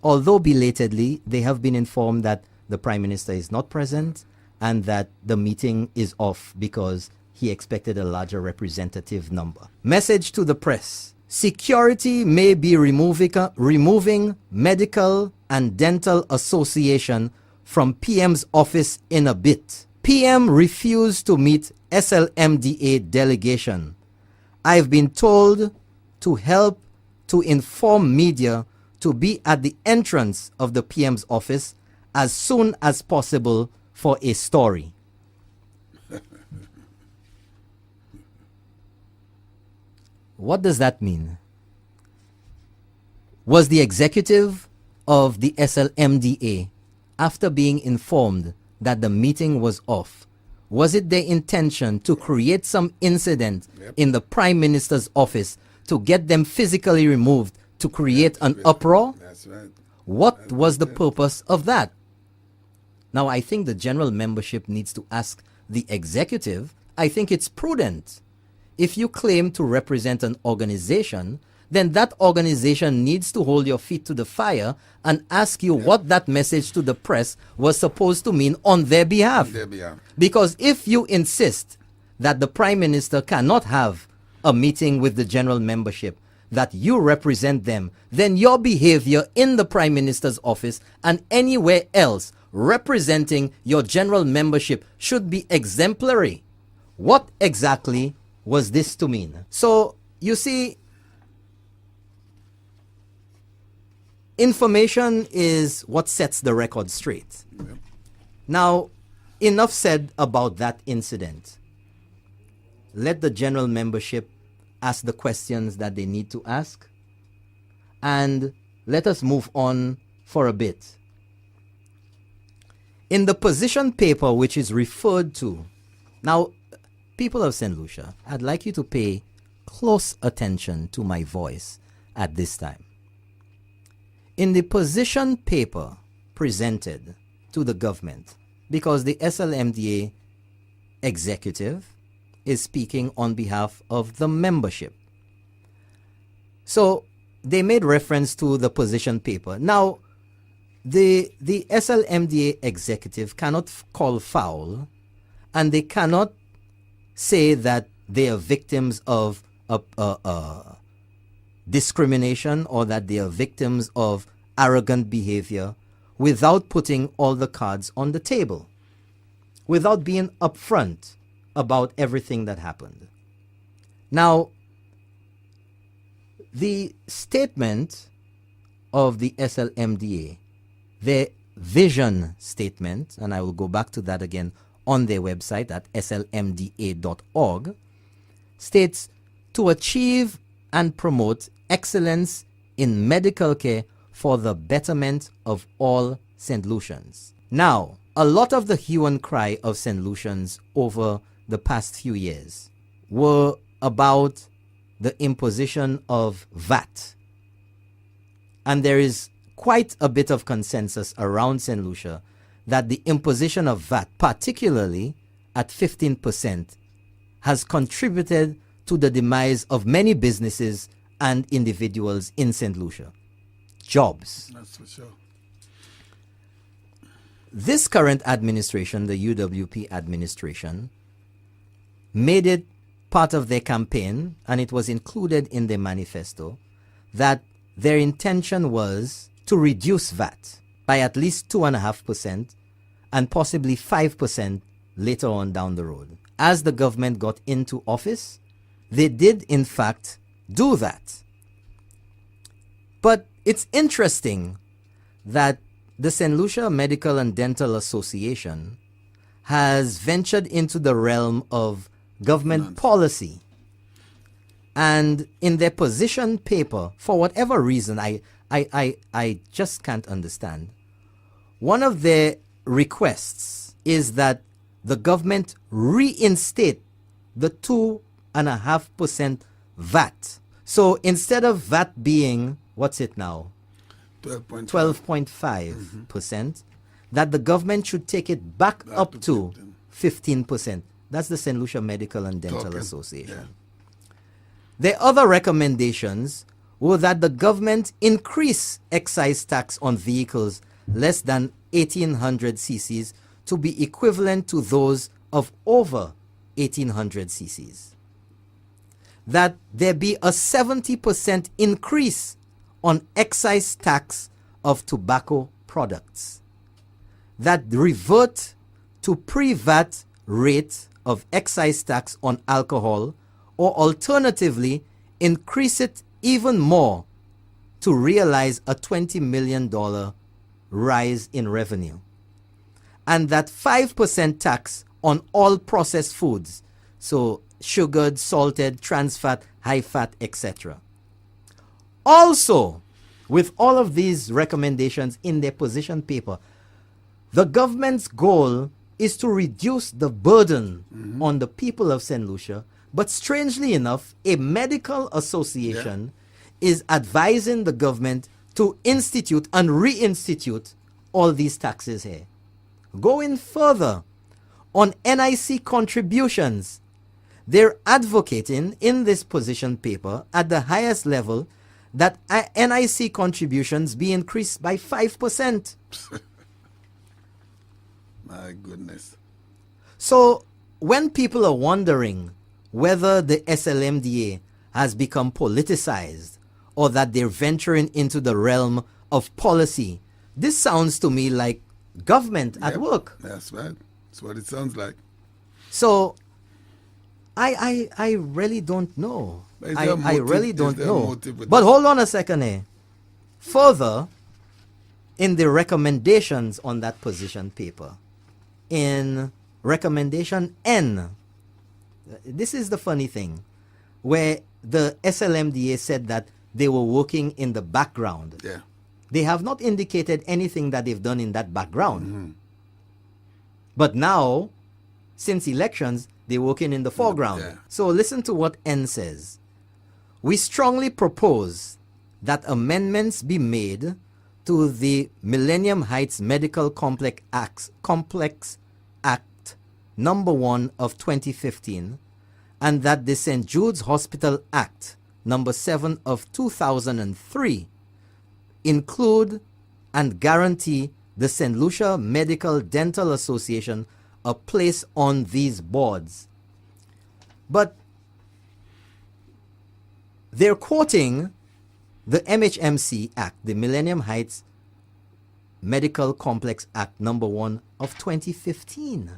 Speaker 1: Although belatedly, they have been informed that the Prime Minister is not present and that the meeting is off because he expected a larger representative number. Message to the press. Security may be removing Medical and Dental Association from PM's office in a bit. PM refused to meet SLMDA delegation. I've been told to help to inform media to be at the entrance of the PM's office as soon as possible for a story. What does that mean? Was the executive of the SLMDA, after being informed that the meeting was off, was it their intention to create some incident in the Prime Minister's office to get them physically removed to create an uproar?
Speaker 2: That's right.
Speaker 1: What was the purpose of that? Now, I think the general membership needs to ask the executive. I think it's prudent. If you claim to represent an organization, then that organization needs to hold your feet to the fire and ask you what that message to the press was supposed to mean on their behalf. Because if you insist that the Prime Minister cannot have a meeting with the general membership, that you represent them, then your behavior in the Prime Minister's office and anywhere else representing your general membership should be exemplary. What exactly was this to mean? So, you see, information is what sets the record straight. Now, enough said about that incident. Let the general membership ask the questions that they need to ask, and let us move on for a bit. In the position paper which is referred to, now, people of St. Lucia, I'd like you to pay close attention to my voice at this time. In the position paper presented to the government, because the SLMDA executive is speaking on behalf of the membership. So they made reference to the position paper. Now, the SLMDA executive cannot call foul, and they cannot say that they are victims of discrimination or that they are victims of arrogant behavior without putting all the cards on the table, without being upfront about everything that happened. Now, the statement of the SLMDA, their vision statement, and I will go back to that again on their website at slmda.org, states to achieve and promote excellence in medical care for the betterment of all St. Lucians. Now, a lot of the hue and cry of St. Lucians over the past few years were about the imposition of VAT. And there is quite a bit of consensus around St. Lucia that the imposition of VAT, particularly at 15%, has contributed to the demise of many businesses and individuals in St. Lucia. Jobs.
Speaker 2: That's for sure.
Speaker 1: This current administration, the UWP administration, made it part of their campaign, and it was included in their manifesto, that their intention was to reduce VAT by at least 2.5% and possibly 5% later on down the road. As the government got into office, they did in fact do that. But it's interesting that the St. Lucia Medical and Dental Association has ventured into the realm of government policy. And in their position paper, for whatever reason, I just can't understand, one of their requests is that the government reinstate the 2.5% VAT. So instead of VAT being, what's it now? 12.5%, that the government should take it back up to 15%. That's the St. Lucia Medical and Dental Association.
Speaker 2: Yeah.
Speaker 1: Their other recommendations were that the government increase excise tax on vehicles less than 1800 cc's to be equivalent to those of over 1800 cc's. That there be a 70% increase on excise tax of tobacco products. That revert to pre-VAT rate of excise tax on alcohol, or alternatively increase it even more to realize a $20 million rise in revenue. And that 5% tax on all processed foods, so sugared, salted, trans fat, high fat, etc. Also, with all of these recommendations in their position paper, the government's goal is to reduce the burden on the people of St. Lucia. But strangely enough, a medical association is advising the government to institute and reinstitute all these taxes here. Going further, on NIC contributions, they're advocating in this position paper at the highest level that NIC contributions be increased by 5%.
Speaker 2: My goodness.
Speaker 1: So when people are wondering whether the SLMDA has become politicized or that they're venturing into the realm of policy, this sounds to me like government at work.
Speaker 2: That's right. That's what it sounds like.
Speaker 1: So I really don't know. I really don't know. But hold on a second here. Further, in the recommendations on that position paper, in recommendation N, this is the funny thing, where the SLMDA said that they were working in the background.
Speaker 2: Yeah.
Speaker 1: They have not indicated anything that they've done in that background. But now, since elections, they're working in the foreground.
Speaker 2: Yeah.
Speaker 1: So listen to what N says. We strongly propose that amendments be made to the Millennium Heights Medical Complex Act number 1 of 2015, and that the St. Jude's Hospital Act number 7 of 2003 include and guarantee the St. Lucia Medical Dental Association a place on these boards. But they're quoting the MHMC Act, the Millennium Heights Medical Complex Act number 1 of 2015.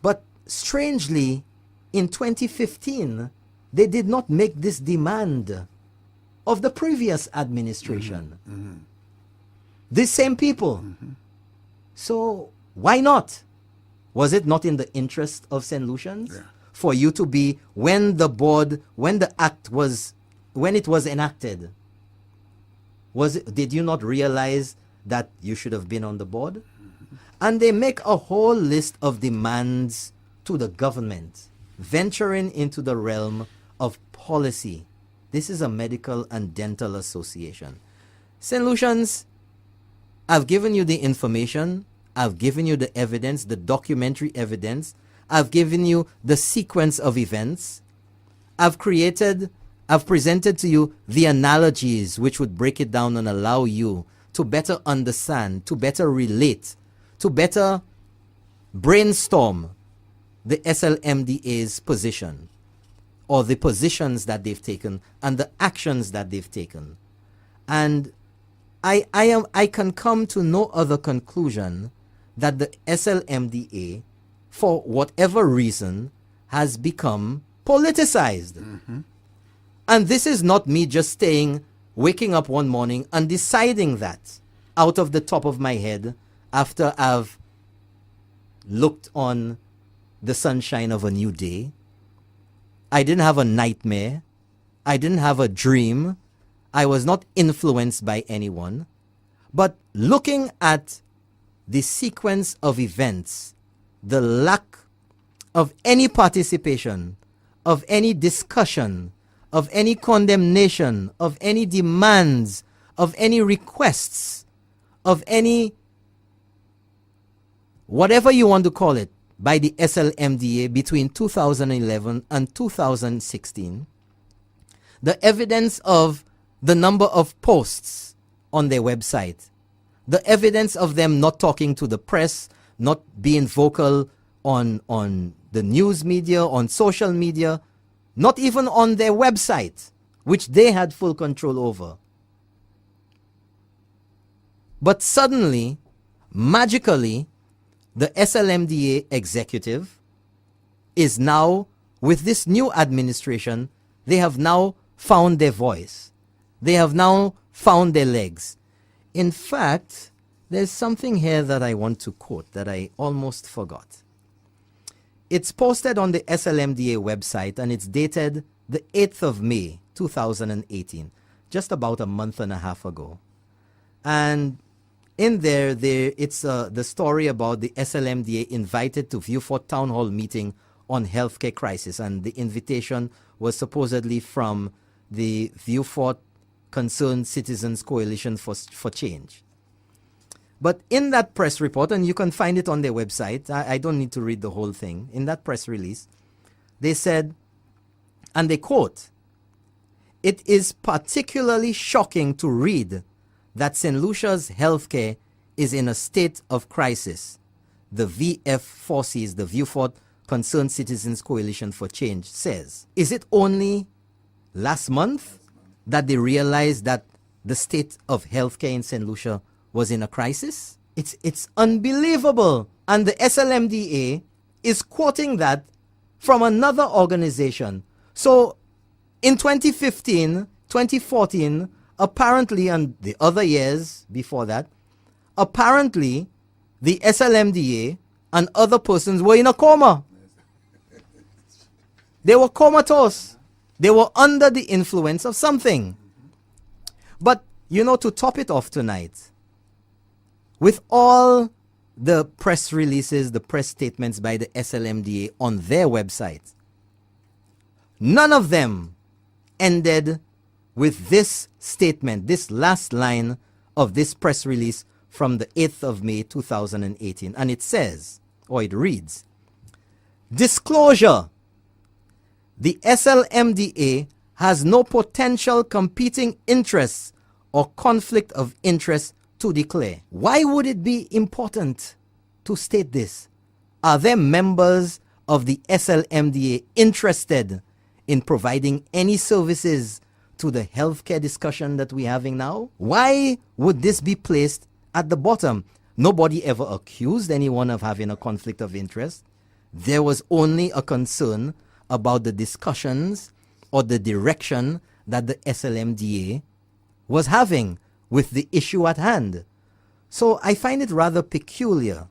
Speaker 1: But strangely, in 2015, they did not make this demand of the previous administration. These same people. So why not? Was it not in the interest of St. Lucians for you to be, when it was enacted, did you not realize that you should have been on the board? And they make a whole list of demands to the government, venturing into the realm of policy. This is a medical and dental association. St. Lucians, I've given you the information, I've given you the evidence, the documentary evidence. I've given you the sequence of events. I've presented to you the analogies which would break it down and allow you to better understand, to better relate, to better brainstorm the SLMDA's position, or the positions that they've taken and the actions that they've taken. And I can come to no other conclusion that the SLMDA, for whatever reason, has become politicized.
Speaker 2: Mm-hmm.
Speaker 1: And this is not me just waking up one morning and deciding that out of the top of my head after I've looked on the sunshine of a new day. I didn't have a nightmare. I didn't have a dream. I was not influenced by anyone. But looking at the sequence of events, the lack of any participation, of any discussion, of any condemnation, of any demands, of any requests, of any whatever you want to call it, by the SLMDA between 2011 and 2016, the evidence of the number of posts on their website, the evidence of them not talking to the press, not being vocal on the news media, on social media, not even on their website, which they had full control over. But suddenly, magically, the SLMDA executive is now, with this new administration, they have now found their voice. They have now found their legs. In fact, there's something here that I want to quote that I almost forgot. It's posted on the SLMDA website and it's dated the 8th of May, 2018, just about a month and a half ago. And in there it's the story about the SLMDA invited to Vieux-Fort Town Hall meeting on healthcare crisis, and the invitation was supposedly from the Vieux-Fort Concerned Citizens Coalition for Change. But in that press report, and you can find it on their website, I don't need to read the whole thing. In that press release, they said, and they quote, "It is particularly shocking to read that St. Lucia's healthcare is in a state of crisis," the VF Forces, the Vieux-Fort Concerned Citizens Coalition for Change, says. Is it only last month that they realized that the state of healthcare in St. Lucia was in a crisis? It's unbelievable. And the SLMDA is quoting that from another organization. So in 2015, 2014, apparently, and the other years before that, apparently the SLMDA and other persons were in a coma. They were comatose. They were under the influence of something. But, you know, to top it off tonight, with all the press releases, the press statements by the SLMDA on their website, none of them ended with this statement, this last line of this press release from the 8th of May 2018. And it says, or it reads, "Disclosure. The SLMDA has no potential competing interests or conflict of interest to declare." Why would it be important to state this? Are there members of the SLMDA interested in providing any services to the healthcare discussion that we're having now? Why would this be placed at the bottom? Nobody ever accused anyone of having a conflict of interest. There was only a concern about the discussions or the direction that the SLMDA was having with the issue at hand. So I find it rather peculiar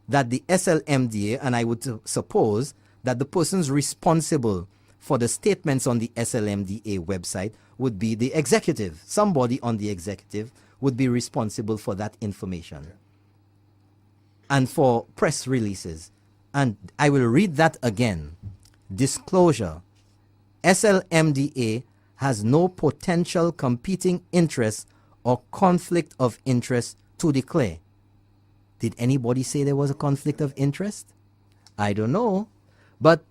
Speaker 1: that the SLMDA, and I would suppose that the persons responsible for the statements on the SLMDA website would be the executive. Somebody on the executive would be responsible for that information and for press releases. And I will read that again. Disclosure. SLMDA has no potential competing interests or conflict of interest to declare. Did anybody say there was a conflict of interest? I don't know. But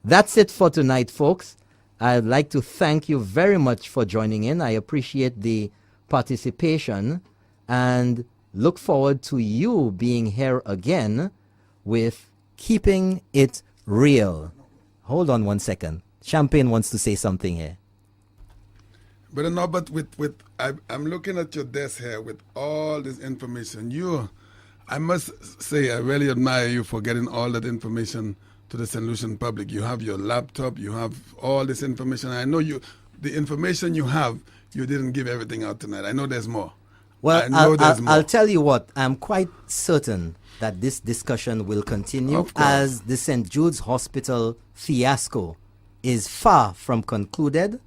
Speaker 1: that's it for tonight, folks. I'd like to thank you very much for joining in. I appreciate the participation and look forward to you being here again with Keeping It Real. Hold on one second. Champagne wants to say something here.
Speaker 2: But Norbert, I'm looking at your desk here with all this information. I must say, I really admire you for getting all that information to the St. Lucian public. You have your laptop, you have all this information. I know the information you have, you didn't give everything out tonight. I know there's more.
Speaker 1: Well,
Speaker 2: I know there's more.
Speaker 1: I'll tell you what, I'm quite certain that this discussion will continue
Speaker 2: Of course.
Speaker 1: as the St. Jude's Hospital fiasco is far from concluded.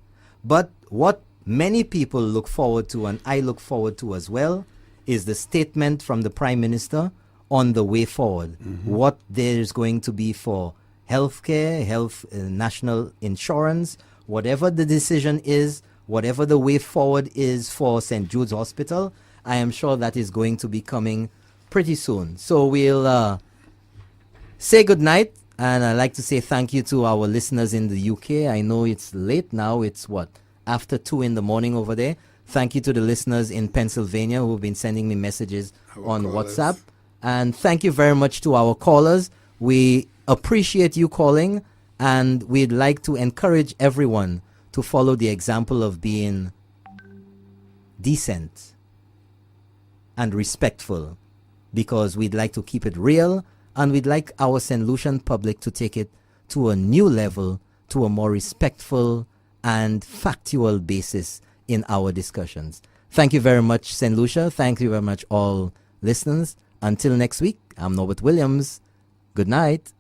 Speaker 1: But what many people look forward to, and I look forward to as well, is the statement from the Prime Minister on the way forward. What there's going to be for healthcare, national insurance, whatever the decision is, whatever the way forward is for St. Jude's Hospital, I am sure that is going to be coming pretty soon. So we'll say good night, and I'd like to say thank you to our listeners in the UK. I know it's late now. It's after 2 in the morning over there. Thank you to the listeners in Pennsylvania who've been sending me messages on
Speaker 2: callers.
Speaker 1: WhatsApp. And thank you very much to our callers. We appreciate you calling, and we'd like to encourage everyone to follow the example of being decent and respectful, because we'd like to keep it real, and we'd like our St. Lucian public to take it to a new level, to a more respectful and factual basis in our discussions. Thank you very much, St. Lucia. Thank you very much, all listeners. Until next week, I'm Norbert Williams. Good night.